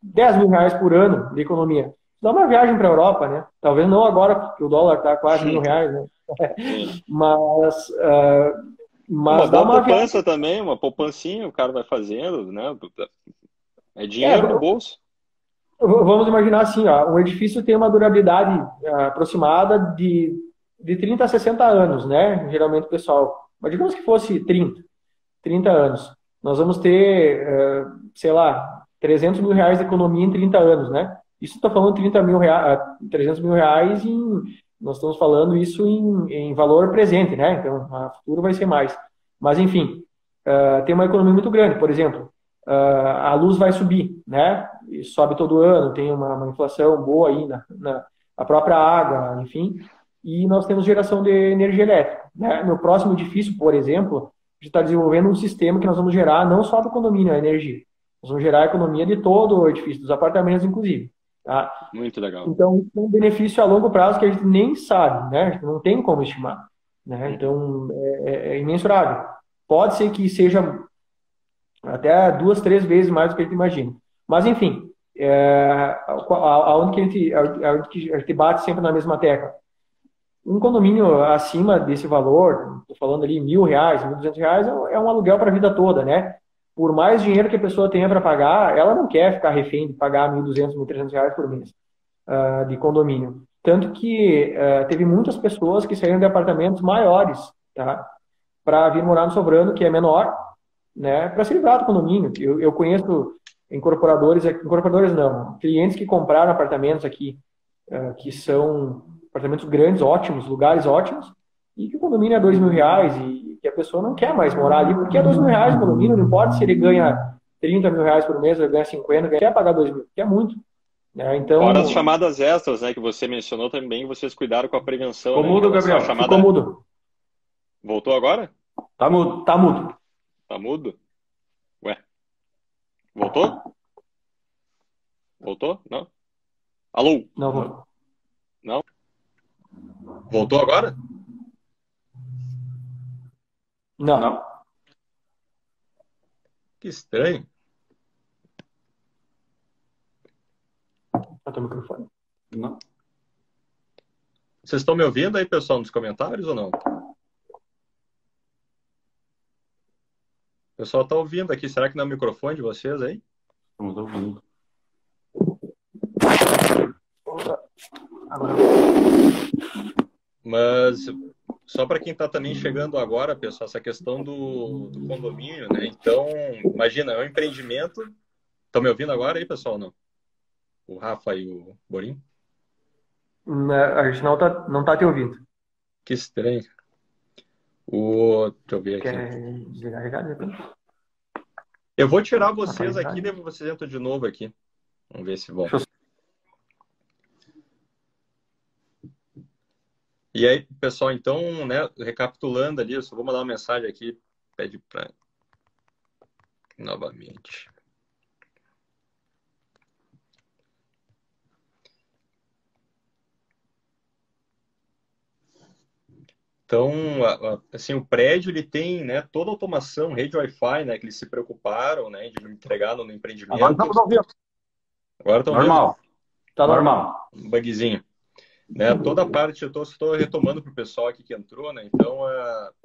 10 mil reais por ano de economia. Dá uma viagem para a Europa, né? Talvez não agora, porque o dólar está quase R$1.000, né? Mas uma dá boa poupança também, uma poupancinha o cara vai fazendo, né? É dinheiro no bolso. Vamos imaginar assim, ó, um edifício tem uma durabilidade aproximada de 30 a 60 anos, né? Geralmente o pessoal... Mas digamos que fosse 30 anos. Nós vamos ter, sei lá, 300 mil reais de economia em 30 anos, né? Isso estou falando 30 mil reais, 300 mil reais, nós estamos falando isso em valor presente, né? Então, a futuro vai ser mais. Mas, enfim, tem uma economia muito grande. Por exemplo, a luz vai subir, né? E sobe todo ano, tem uma inflação boa aí a própria água, enfim. E nós temos geração de energia elétrica, né? No próximo edifício, por exemplo, a gente está desenvolvendo um sistema que nós vamos gerar não só do condomínio a energia, nós vamos gerar a economia de todo o edifício, dos apartamentos, inclusive. Tá? Muito legal. Então, isso é um benefício a longo prazo que a gente nem sabe, né? A gente não tem como estimar, né? Então, é imensurável. Pode ser que seja até 2, 3 vezes mais do que a gente imagina. Mas, enfim, aonde que a gente bate sempre na mesma tecla. Um condomínio acima desse valor, estou falando ali R$1.000, R$1.200, é um aluguel para a vida toda, né? Por mais dinheiro que a pessoa tenha para pagar, ela não quer ficar refém de pagar R$1.200, R$1.300 por mês de condomínio. Tanto que teve muitas pessoas que saíram de apartamentos maiores, tá? Para vir morar no Sobrando, que é menor, né? Para se livrar do condomínio. Eu conheço incorporadores não, clientes que compraram apartamentos aqui, que são apartamentos grandes, ótimos, lugares ótimos, e que o condomínio é R$2.000 e que a pessoa não quer mais morar ali, porque é R$2.000 o condomínio, não importa se ele ganha R$30 mil por mês, ele ganha 50, ele quer pagar 2.000, que é muito. Né? Então, fora as chamadas extras, né, que você mencionou também, vocês cuidaram com a prevenção. Ficou mudo, Gabriel. Ficou mudo. Voltou agora? Tá mudo. Tá mudo. Tá mudo? Ué. Voltou? Voltou? Não? Alô? Não voltou. Não? Voltou agora? Não. Que estranho. Tá o microfone. Não. Vocês estão me ouvindo aí, pessoal, nos comentários ou não? O pessoal está ouvindo aqui. Será que não é o microfone de vocês aí? Estamos ouvindo. Agora. Mas só para quem está também chegando agora, pessoal, essa questão do condomínio, né? Então, imagina, é um empreendimento. Estão me ouvindo agora aí, pessoal, não? O Rafa e o Borim? A gente não tá te ouvindo. Que estranho. Deixa eu ver aqui. Quer desligar a regada? Eu vou tirar vocês aqui e depois vocês entram de novo aqui. Vamos ver se vão. E aí, pessoal, então, né, recapitulando ali, eu só vou mandar uma mensagem aqui, pede para novamente. Então, assim, o prédio ele tem, né, toda a automação, rede Wi-Fi, né, que eles se preocuparam, né, de entregar no empreendimento. Agora estamos ouvindo. Agora estão normal. Tá normal. Um bugzinho. Né, toda a parte, eu estou retomando para o pessoal aqui que entrou, né, então,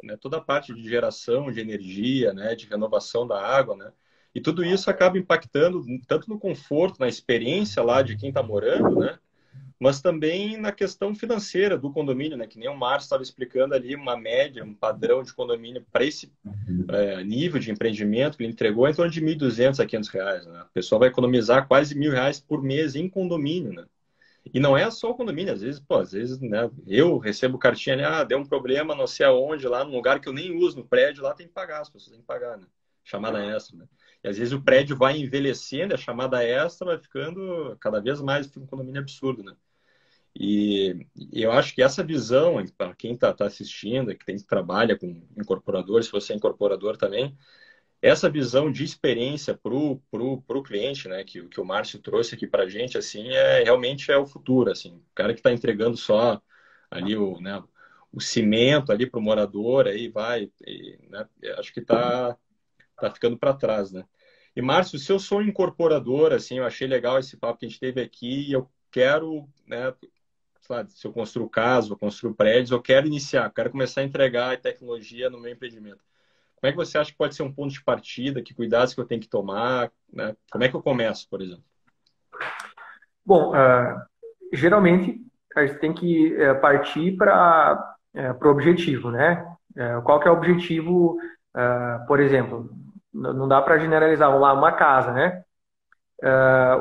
né, toda a parte de geração de energia, né, de renovação da água, né, e tudo isso acaba impactando tanto no conforto, na experiência lá de quem está morando, né, mas também na questão financeira do condomínio, né? Que nem o Márcio estava explicando ali, uma média, um padrão de condomínio para esse nível de empreendimento que ele entregou em torno de R$1.200 a R$500, né? A pessoa vai economizar quase R$1.000 por mês em condomínio, né? E não é só o condomínio, às vezes, né, eu recebo cartinha, né, deu um problema, não sei aonde, lá num lugar que eu nem uso, no prédio, lá tem que pagar, as pessoas têm que pagar, né? Chamada extra, né? E às vezes o prédio vai envelhecendo, a chamada extra vai ficando cada vez mais um condomínio absurdo, né? E eu acho que essa visão, para quem está assistindo, que trabalha com incorporadores, se você é incorporador também, essa visão de experiência para o cliente, né, que o Márcio trouxe aqui para a gente, assim, realmente é o futuro, assim, o cara que está entregando só ali né, o cimento ali para o morador, aí vai, né, acho que está ficando para trás, né. E Márcio, se eu sou um incorporador, assim, eu achei legal esse papo que a gente teve aqui e eu quero, né, se eu construo casa, eu construo prédios, eu quero quero começar a entregar tecnologia no meu empreendimento. Como é que você acha que pode ser um ponto de partida? Que cuidados que eu tenho que tomar? Né? Como é que eu começo, por exemplo? Bom, geralmente a gente tem que partir para o objetivo, né? Qual que é o objetivo, por exemplo, não dá para generalizar, vamos lá, uma casa, né?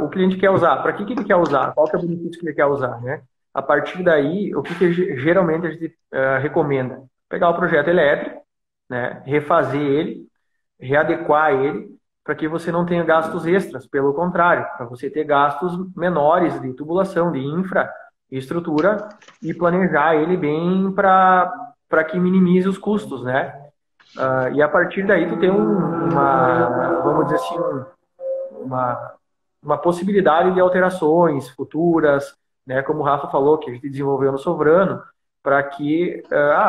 o cliente quer usar, para que ele quer usar, qual que é o benefício que ele quer usar, né? A partir daí, o que geralmente a gente recomenda? Pegar o projeto elétrico, né? Refazer ele, readequar ele, para que você não tenha gastos extras, pelo contrário, para você ter gastos menores de tubulação, de infra, estrutura, e planejar ele bem para que minimize os custos, né? E a partir daí tu tem vamos dizer assim, uma possibilidade de alterações futuras, né? Como o Rafa falou, que a gente desenvolveu no Sovrano, para que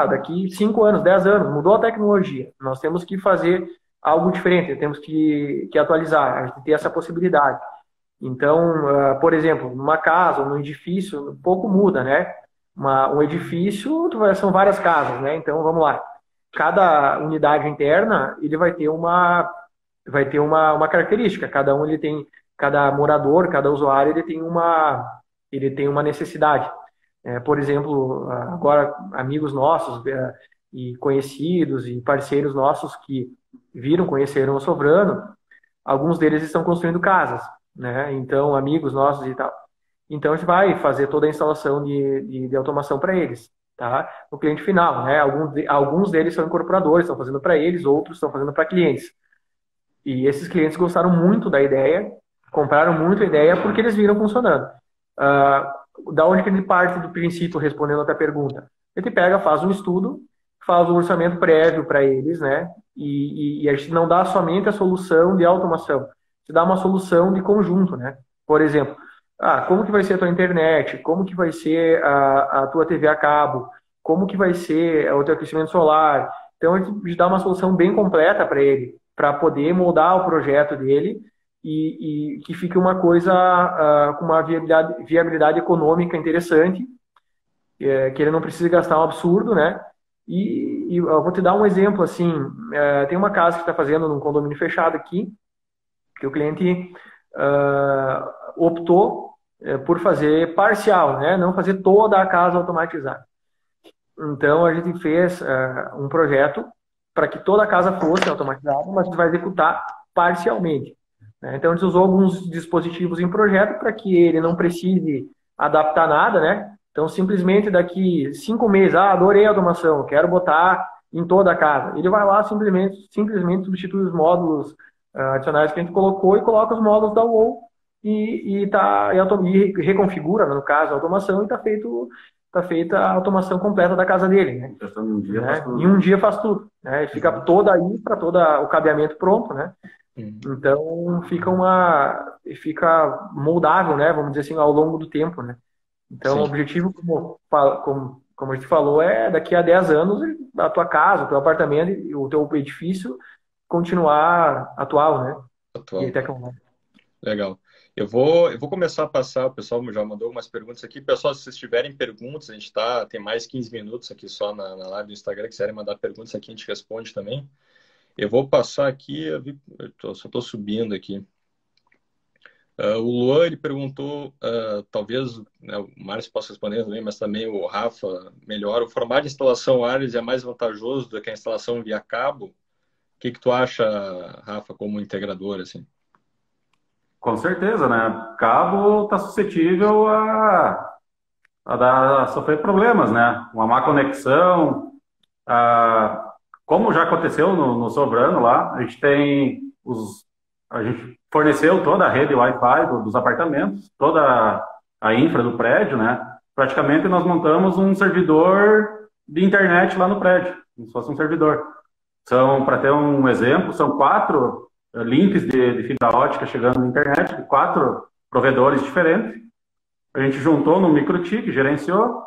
daqui 5 anos, 10 anos, mudou a tecnologia, nós temos que fazer algo diferente, temos que atualizar, a gente tem essa possibilidade. Então, por exemplo, numa casa, num edifício, pouco muda, né? Um edifício, são várias casas, né? Então, vamos lá. Cada unidade interna, ele vai ter uma característica. Cada morador, cada usuário, ele tem uma necessidade. Por exemplo, agora, amigos nossos e conhecidos e parceiros nossos que conheceram o Sovrano, alguns deles estão construindo casas, né? Então, amigos nossos e tal. Então, a gente vai fazer toda a instalação de automação para eles, tá? No cliente final, né? Alguns deles são incorporadores, estão fazendo para eles, outros estão fazendo para clientes. E esses clientes gostaram muito da ideia, compraram muito a ideia porque eles viram funcionando. Da onde que a gente parte do princípio, respondendo a tua pergunta? A gente pega, faz um estudo, faz um orçamento prévio para eles, né? E a gente não dá somente a solução de automação, a gente dá uma solução de conjunto, né? Por exemplo, como que vai ser a tua internet, como que vai ser a tua TV a cabo, como que vai ser o teu aquecimento solar. Então, a gente dá uma solução bem completa para ele, para poder moldar o projeto dele e que fique uma coisa com uma viabilidade econômica interessante, que ele não precise gastar um absurdo, né? E eu vou te dar um exemplo, assim, tem uma casa que está fazendo num condomínio fechado aqui, que o cliente optou por fazer parcial, né? Não fazer toda a casa automatizada. Então, a gente fez um projeto para que toda a casa fosse automatizada, mas a gente vai executar parcialmente, né? Então, a gente usou alguns dispositivos em projeto para que ele não precise adaptar nada, né? Então, simplesmente daqui 5 meses, adorei a automação, quero botar em toda a casa. Ele vai lá, simplesmente substitui os módulos adicionais que a gente colocou e coloca os módulos da UOL e reconfigura, no caso, a automação e está feita a automação completa da casa dele, né? Em um dia faz tudo, né? Fica toda aí para todo o cabeamento pronto, né? Então fica moldável, né? Vamos dizer assim, ao longo do tempo, né? Então, o objetivo, como a gente falou, é daqui a 10 anos a tua casa, o teu apartamento e o teu edifício continuar atual, né? Atual. E tecnológico. Legal. Eu vou começar a passar, o pessoal já mandou algumas perguntas aqui. Pessoal, se vocês tiverem perguntas, a gente tem mais 15 minutos aqui só na live do Instagram, que quiserem mandar perguntas aqui, a gente responde também. Eu vou passar aqui, só estou subindo aqui. O Luan, ele perguntou, talvez, né, o Márcio possa responder também, mas também o Rafa, melhor, o formato de instalação wireless é mais vantajoso do que a instalação via cabo? O que tu acha, Rafa, como integrador, assim? Com certeza, né? Cabo está suscetível a sofrer problemas, né? Uma má conexão. Como já aconteceu no Sovrano lá, a gente forneceu toda a rede Wi-Fi dos apartamentos, toda a infra do prédio, né? Praticamente nós montamos um servidor de internet lá no prédio, como se fosse um servidor. Para ter um exemplo, são 4 links de fibra ótica chegando na internet, de 4 provedores diferentes. A gente juntou no microtik, gerenciou,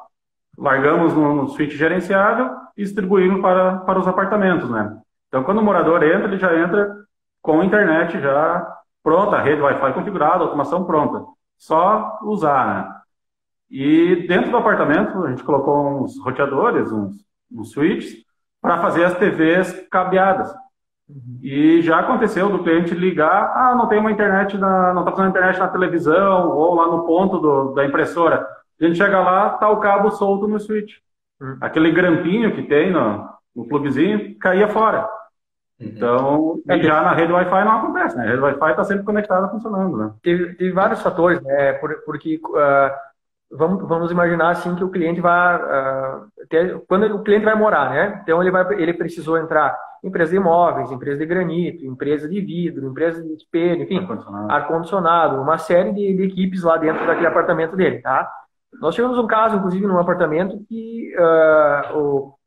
largamos no switch gerenciável e distribuímos para os apartamentos, né? Então, quando o morador entra, ele já entra com a internet já pronta, a rede Wi-Fi configurada, a automação pronta. Só usar, né? E dentro do apartamento, a gente colocou uns roteadores, uns switches, para fazer as TVs cabeadas. E já aconteceu do cliente ligar, não tem uma internet, não está fazendo internet na televisão ou lá no ponto da impressora. A gente chega lá, tá o cabo solto no switch. Aquele grampinho que tem no plugzinho caía fora. Então, e já na rede Wi-Fi não acontece, né? A rede Wi-Fi está sempre conectada, funcionando, né? Teve vários fatores, né? Porque vamos imaginar assim que o cliente vai quando o cliente vai morar, né? Então ele precisou entrar em empresa de imóveis, empresa de granito, empresa de vidro, empresa de espelho, enfim, ar-condicionado, uma série de equipes lá dentro daquele apartamento dele, tá? Nós tivemos um caso, inclusive, num apartamento que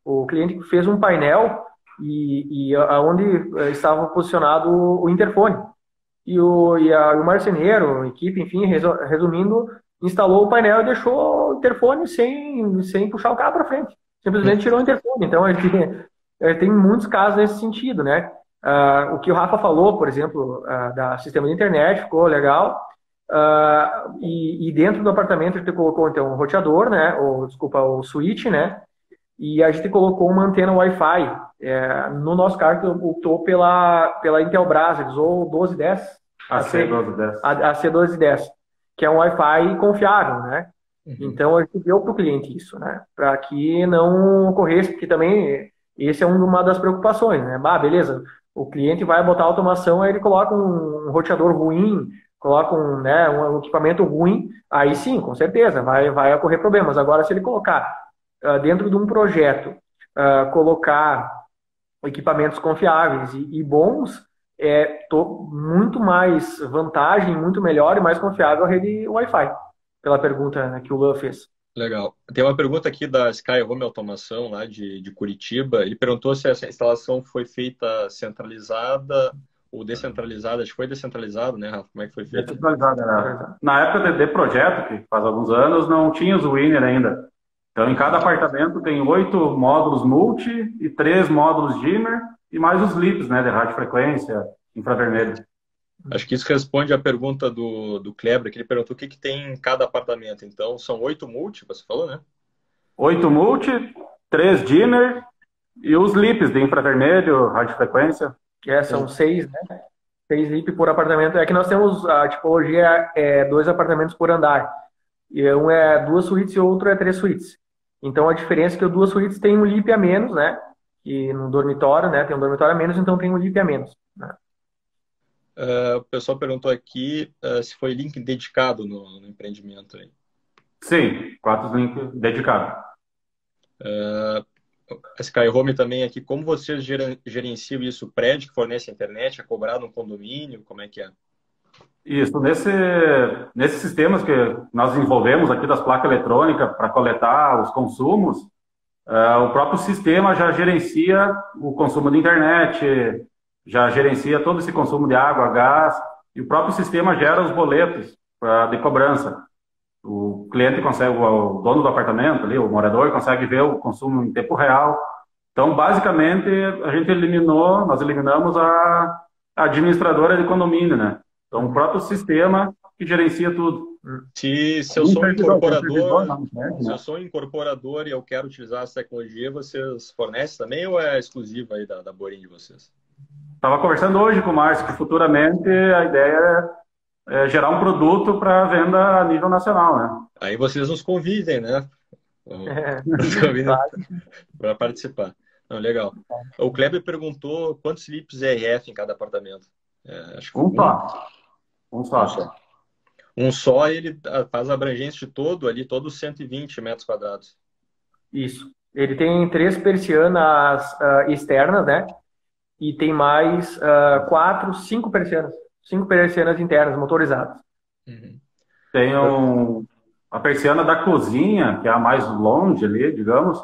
o cliente fez um painel e aonde estava posicionado o interfone. E o marceneiro, a equipe, enfim, resumindo, instalou o painel e deixou o interfone sem puxar o carro para frente. Simplesmente tirou o interfone. Então, a gente tem muitos casos nesse sentido, né? O que o Rafa falou, por exemplo, da sistema de internet, ficou legal. E dentro do apartamento a gente colocou, então, o roteador, né? O switch, né? E a gente colocou uma antena Wi-Fi. No nosso caso, optou pela Intelbras, eles usou o 1210. A C1210. A C1210, que é um Wi-Fi confiável, né? Então, a gente deu para o cliente isso, né? Para que não ocorresse, porque também esse é uma das preocupações, né? Beleza, o cliente vai botar automação, aí ele coloca um roteador ruim, coloca um equipamento ruim, aí sim, com certeza, vai ocorrer problemas. Agora, se ele colocar dentro de um projeto, colocar equipamentos confiáveis e bons, muito mais vantagem, muito melhor e mais confiável a rede Wi-Fi, pela pergunta, né, que o Luan fez. Legal. Tem uma pergunta aqui da Sky Home Automação, lá de Curitiba. Ele perguntou se essa instalação foi feita centralizada ou descentralizada. Acho que foi descentralizado, né, Rafa? Como é que foi feita? Descentralizada, né? Na época de projeto, que faz alguns anos, não tinha os Winner ainda. Então, em cada apartamento tem 8 módulos multi e 3 módulos dimmer e mais os LEAPs, né, de radiofrequência, infravermelho. Acho que isso responde à pergunta do Kleber, que ele perguntou o que tem em cada apartamento. Então, são 8 multi, você falou, né? 8 multi, 3 dimmer e os LEAPs de infravermelho, radiofrequência. São 6, né? 6 LEAP por apartamento. É que nós temos a tipologia 2 apartamentos por andar. E um é 2 suítes e o outro é 3 suítes. Então, a diferença é que o 2 suítes tem um LEAP a menos, né? E no dormitório, né? Tem um dormitório a menos, então tem um LEAP a menos, né? O pessoal perguntou aqui se foi link dedicado no empreendimento aí. Sim, 4 links dedicados. A Sky Home também aqui, como vocês gerenciam isso? O prédio que fornece a internet é cobrado no condomínio? Como é que é? Isso, nesses sistemas que nós desenvolvemos aqui das placas eletrônicas para coletar os consumos, o próprio sistema já gerencia o consumo de internet, já gerencia todo esse consumo de água, gás, e o próprio sistema gera os boletos de cobrança. O cliente consegue, o dono do apartamento, ali, o morador, consegue ver o consumo em tempo real. Então, basicamente, nós eliminamos a administradora de condomínio, né? Então, o próprio sistema que gerencia tudo. Se eu sou um incorporador e eu quero utilizar essa tecnologia, vocês fornecem também ou é exclusiva aí da Borim de vocês? Estava conversando hoje com o Márcio que futuramente a ideia é gerar um produto para venda a nível nacional, né? Aí vocês nos convidem, né? Para participar. Não, legal. O Kleber perguntou quantos LEAPs RF em cada apartamento. Acho que um só. Um só, ele faz a abrangência de todo ali, todos os 120 metros quadrados. Isso. Ele tem 3 persianas externas, né? E tem mais 5 persianas. 5 persianas internas, motorizadas. Tem a persiana da cozinha, que é a mais longe ali, digamos.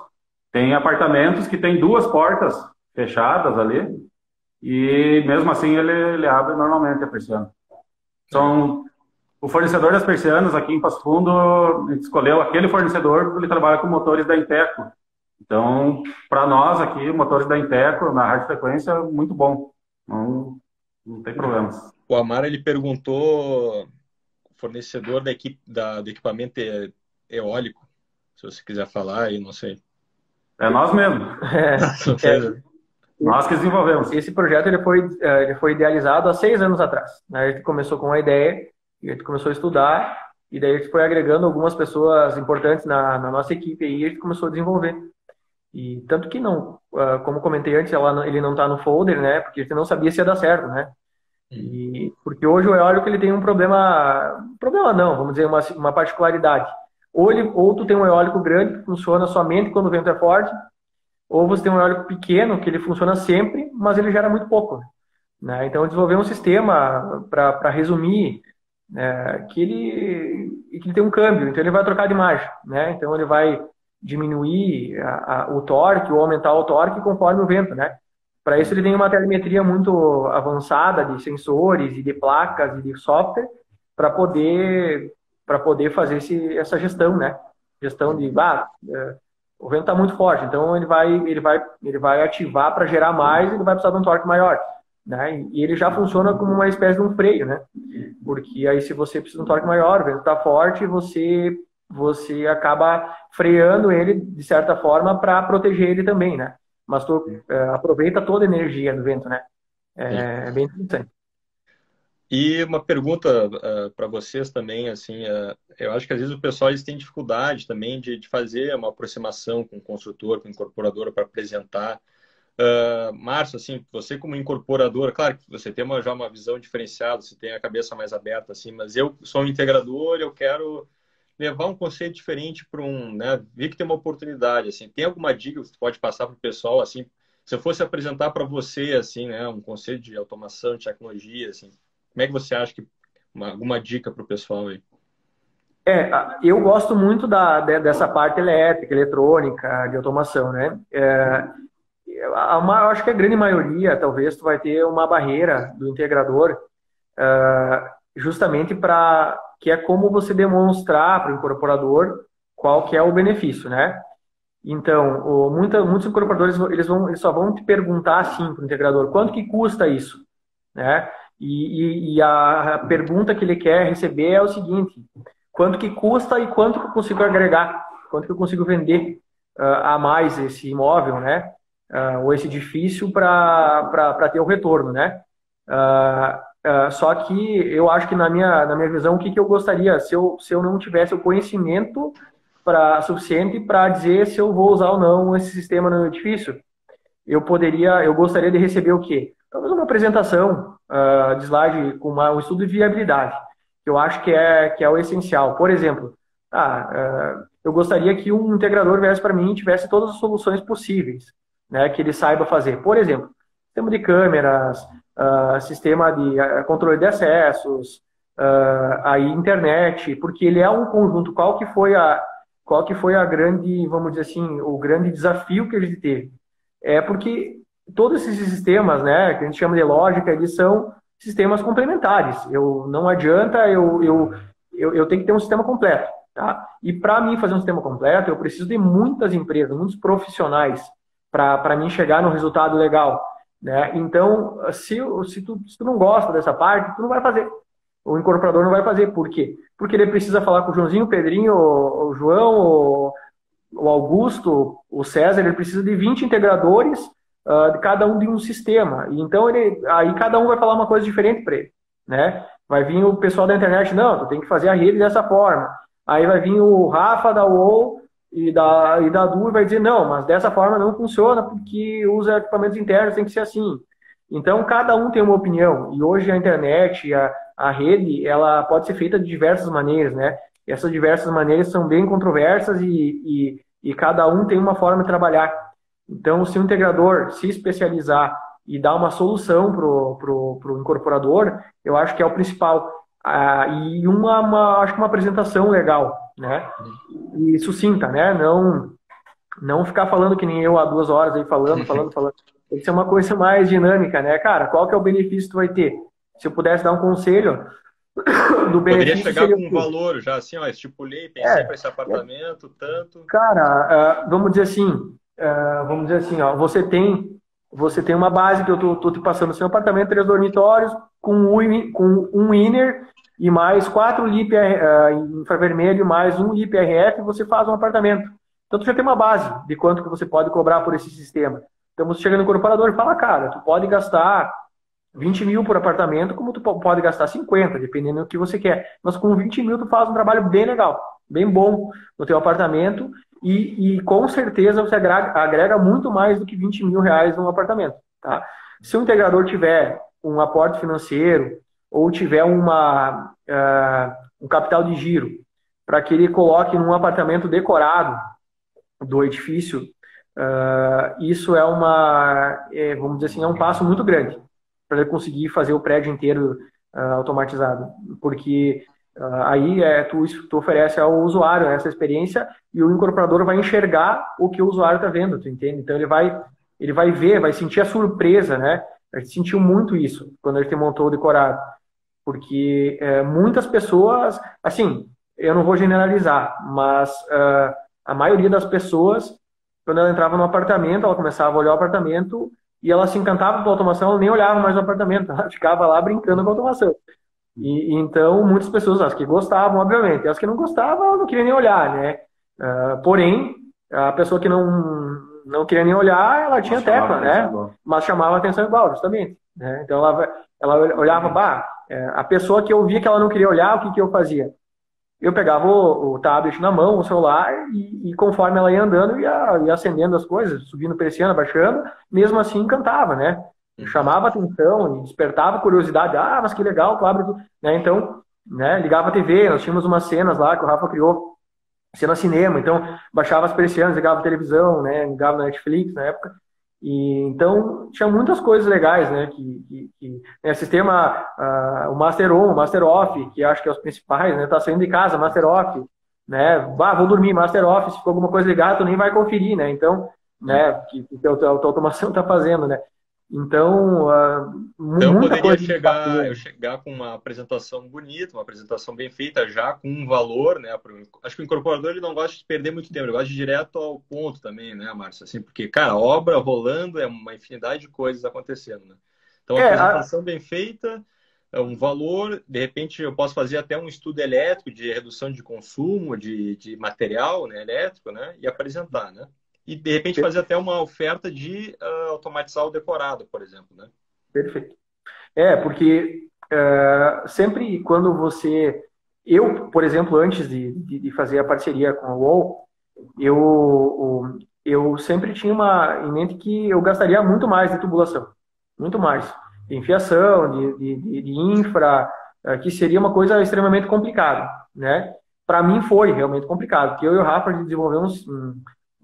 Tem apartamentos que tem 2 portas fechadas ali. E mesmo assim ele abre normalmente a persiana. O fornecedor das persianas aqui em Passo Fundo, a gente escolheu aquele fornecedor porque ele trabalha com motores da Inteco. Então, para nós aqui, motores da Inteco na radiofrequência, muito bom. Não tem problemas. O Amar, ele perguntou, fornecedor do equipamento eólico, se você quiser falar aí, não sei. É nós mesmo. Nós que desenvolvemos. Esse projeto ele foi idealizado há 6 anos atrás. A gente começou com uma ideia, e a gente começou a estudar, e daí a gente foi agregando algumas pessoas importantes na nossa equipe, e a gente começou a desenvolver. E tanto que não, como comentei antes, ele não está no folder, né? Porque a gente não sabia se ia dar certo, né? E porque hoje o eólico ele tem um problema não, vamos dizer uma particularidade. Ou tu tem um eólico grande que funciona somente quando o vento é forte, ou você tem um eólico pequeno que ele funciona sempre, mas ele gera muito pouco, né? Então desenvolver um sistema para resumir, que ele tem um câmbio, então ele vai trocar de margem, né? Então ele vai diminuir o torque ou aumentar o torque conforme o vento, né? Para isso ele tem uma telemetria muito avançada de sensores e de placas e de software para poder fazer essa gestão, né? Gestão de o vento está muito forte, então ele vai ativar para gerar mais, ele vai precisar de um torque maior, né? E ele já funciona como uma espécie de um freio, né? Porque aí se você precisa de um torque maior, o vento está forte, você acaba freando ele de certa forma para proteger ele também, né? Mas tu aproveita toda a energia do vento, né? É bem interessante. E uma pergunta para vocês também, assim, eu acho que às vezes o pessoal eles tem dificuldade também de fazer uma aproximação com o construtor, com a incorporadora para apresentar. Márcio, assim, você como incorporadora, claro que você tem já uma visão diferenciada, você tem a cabeça mais aberta, assim, mas eu sou um integrador, eu quero levar um conceito diferente para né, ver que tem uma oportunidade, assim, tem alguma dica que você pode passar para o pessoal, assim, se eu fosse apresentar para você, assim, né, um conceito de automação, de tecnologia, assim, como é que você acha que alguma dica para o pessoal aí? Eu gosto muito dessa parte elétrica, eletrônica, de automação, né? Eu acho que a grande maioria, talvez, tu vai ter uma barreira do integrador, justamente que é como você demonstrar para o incorporador qual que é o benefício, né? Então, muitos incorporadores eles só vão te perguntar assim para o integrador, quanto que custa isso, né? E a pergunta que ele quer receber é o seguinte: quanto que custa e quanto que eu consigo agregar, quanto que eu consigo vender a mais esse imóvel, né? Ou esse edifício para ter o retorno, né? Só que eu acho que na minha visão, o que eu gostaria, se eu não tivesse o conhecimento suficiente para dizer se eu vou usar ou não esse sistema no edifício, eu gostaria de receber o quê? Talvez uma apresentação de slide com um estudo de viabilidade, que eu acho que é o essencial. Por exemplo, eu gostaria que um integrador viesse para mim e tivesse todas as soluções possíveis, né, que ele saiba fazer. Por exemplo, sistema de câmeras, sistema de controle de acessos, a internet, porque ele é um conjunto. Qual que foi a grande, vamos dizer assim, o grande desafio que a gente teve? Porque todos esses sistemas, né, que a gente chama de lógica, eles são sistemas complementares. Não adianta eu tenho que ter um sistema completo, tá? E para mim fazer um sistema completo, eu preciso de muitas empresas, muitos profissionais para mim chegar num resultado legal, né? Então, se tu não gosta dessa parte, tu não vai fazer. O incorporador não vai fazer. Por quê? Porque ele precisa falar com o Joãozinho, o Pedrinho, o João, o Augusto, o César, ele precisa de 20 integradores, de cada um de um sistema. E então, aí cada um vai falar uma coisa diferente para ele, né? Vai vir o pessoal da internet, não, tu tem que fazer a rede dessa forma. Aí vai vir o Rafa da UOL e da Du e vai dizer, não, mas dessa forma não funciona porque usa equipamentos internos, tem que ser assim. Então, cada um tem uma opinião. E hoje a internet, a rede, ela pode ser feita de diversas maneiras, né? E essas diversas maneiras são bem controversas e cada um tem uma forma de trabalhar. Então, se o integrador se especializar e dar uma solução pro incorporador, eu acho que é o principal. E acho que uma apresentação legal, né? E sucinta, né? Não ficar falando que nem eu há 2 horas aí falando. Tem que ser uma coisa mais dinâmica, né? Cara, qual que é o benefício que tu vai ter? Se eu pudesse dar um conselho do benefício... Poderia chegar com um valor já, assim, ó, estipulei, pensei para esse apartamento, tanto... Cara, vamos dizer assim, ó, você tem uma base que eu tô te passando, seu apartamento, 3 dormitórios, com um inner e mais 4 LIP infravermelho, mais um LIP RF, você faz um apartamento. Então, tu já tem uma base de quanto que você pode cobrar por esse sistema. Então, você chega no incorporador e fala, cara, tu pode gastar 20 mil por apartamento, como tu pode gastar 50, dependendo do que você quer. Mas com 20 mil, tu faz um trabalho bem legal, bem bom no teu apartamento e com certeza você agrega muito mais do que 20 mil reais num apartamento, tá? Se o integrador tiver um aporte financeiro ou tiver um capital de giro para que ele coloque num apartamento decorado do edifício, isso vamos dizer assim, é um passo muito grande para ele conseguir fazer o prédio inteiro automatizado, porque aí tu oferece ao usuário essa experiência e o incorporador vai enxergar o que o usuário está vendo, tu entende? Então ele vai ver, vai sentir a surpresa, né? A gente sentiu muito isso quando a gente montou o decorado, porque muitas pessoas, assim, eu não vou generalizar, mas a maioria das pessoas, quando ela entrava no apartamento, ela começava a olhar o apartamento e ela se encantava com a automação, ela nem olhava mais o apartamento, ela ficava lá brincando com a automação. Então, muitas pessoas, as que gostavam, obviamente, e as que não gostavam, não queriam nem olhar, né? Porém, a pessoa que não queria nem olhar, ela tinha tecla, né? Mas chamava a atenção igual, justamente. Né? Então, ela olhava, a pessoa que eu via que ela não queria olhar, o que eu fazia? Eu pegava o tablet na mão, o celular, e conforme ela ia andando, ia acendendo as coisas, subindo, persiana, abaixando, mesmo assim encantava, né? Chamava atenção e despertava curiosidade. Ah, mas que legal, tu abre tudo. Né? Então, né, ligava a TV, nós tínhamos umas cenas lá que o Rafa criou, cena cinema, então baixava as persianas, ligava a televisão, né, ligava na Netflix na época. E então tinha muitas coisas legais, né, né, sistema, o Master On, o Master Off, que acho que é os principais, né, tá saindo de casa, Master Off, né, vou dormir, Master Off, se ficou alguma coisa ligada, tu nem vai conferir, né, então, né, que a tua automação tá fazendo, né. Então, então eu poderia chegar com uma apresentação bonita, uma apresentação bem feita, já com um valor, né? Acho que o incorporador ele não gosta de perder muito tempo, ele gosta de ir direto ao ponto também, né, Márcio? Assim, porque, cara, obra rolando é uma infinidade de coisas acontecendo, né? Então, a apresentação bem feita, um valor, de repente eu posso fazer até um estudo elétrico de redução de consumo de material, né, elétrico, né? E apresentar, né? E, de repente, fazer até uma oferta de automatizar o decorado, por exemplo, né? Perfeito. Porque sempre quando você... Eu, por exemplo, antes de fazer a parceria com a UOL, eu sempre tinha em mente que eu gastaria muito mais de tubulação. Muito mais. De enfiação, de infra, que seria uma coisa extremamente complicada, né? Para mim foi realmente complicado, porque eu e o Rafa desenvolvemos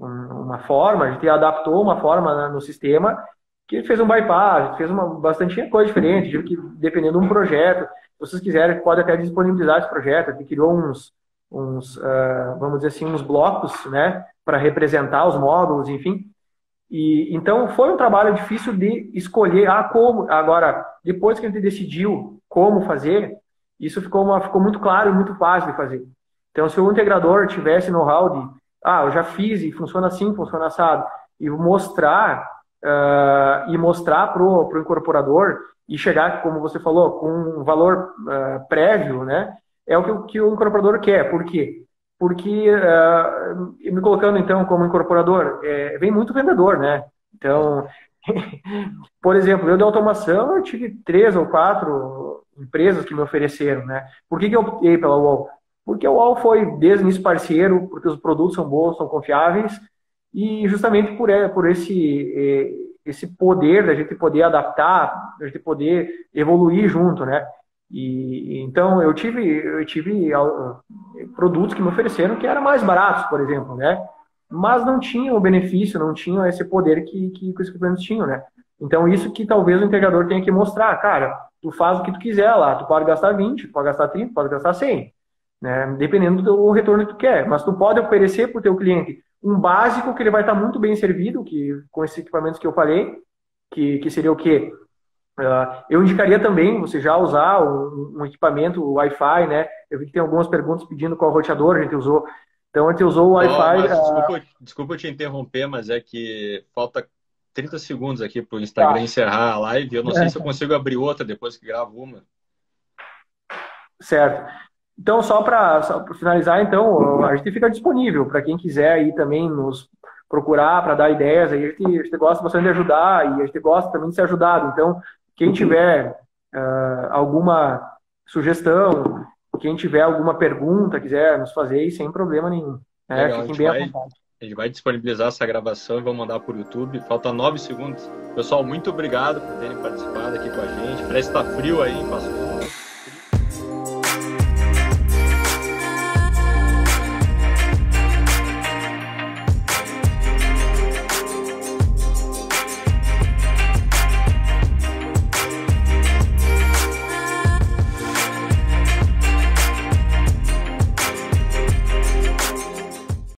uma forma, a gente adaptou uma forma no sistema que fez um bypass, a gente fez bastante coisa diferente, que dependendo de um projeto, se vocês quiserem, pode até disponibilizar esse projeto, a gente criou vamos dizer assim, uns blocos, né, para representar os módulos, enfim. E então foi um trabalho difícil de escolher como. Agora, depois que a gente decidiu como fazer, isso ficou muito claro e muito fácil de fazer. Então, se o integrador tivesse know-how de eu já fiz e funciona assim, funciona assado, e mostrar pro incorporador e chegar, como você falou, com um valor prévio, né? É o que o incorporador quer. Por quê? Porque, me colocando então como incorporador, vem muito vendedor, né? Então, por exemplo, eu de automação, eu tive 3 ou 4 empresas que me ofereceram, né? Por que eu optei pela UOL? Porque o UOL foi desde o início parceiro, porque os produtos são bons, são confiáveis, e justamente por esse poder da gente poder adaptar, da gente poder evoluir junto, né? E então eu tive produtos que me ofereceram que eram mais baratos, por exemplo, né? Mas não tinham o benefício, não tinham esse poder que os equipamentos tinham, né? Então isso que talvez o integrador tenha que mostrar, cara, tu faz o que tu quiser lá, tu pode gastar 20, tu pode gastar 30, pode gastar 100. Né? Dependendo do retorno que tu quer, mas tu pode oferecer para o teu cliente um básico que ele vai estar muito bem servido, com esses equipamentos que eu falei, que seria o quê? Eu indicaria também você já usar um equipamento Wi-Fi, né? Eu vi que tem algumas perguntas pedindo qual roteador a gente usou. Então a gente usou o Wi-Fi. Desculpa te interromper, mas é que falta 30 segundos aqui para o Instagram encerrar a live. Eu não sei se eu consigo abrir outra depois que gravo uma. Certo. Então, só para finalizar, então, a gente fica disponível para quem quiser aí também nos procurar para dar ideias. A gente gosta bastante de ajudar e a gente gosta também de ser ajudado. Então, quem tiver alguma sugestão, quem tiver alguma pergunta, quiser nos fazer, sem problema nenhum. Legal, fiquem bem à vontade. A gente vai disponibilizar essa gravação e vou mandar por YouTube. Falta 9 segundos. Pessoal, muito obrigado por terem participado aqui com a gente. Parece que está frio aí em Passo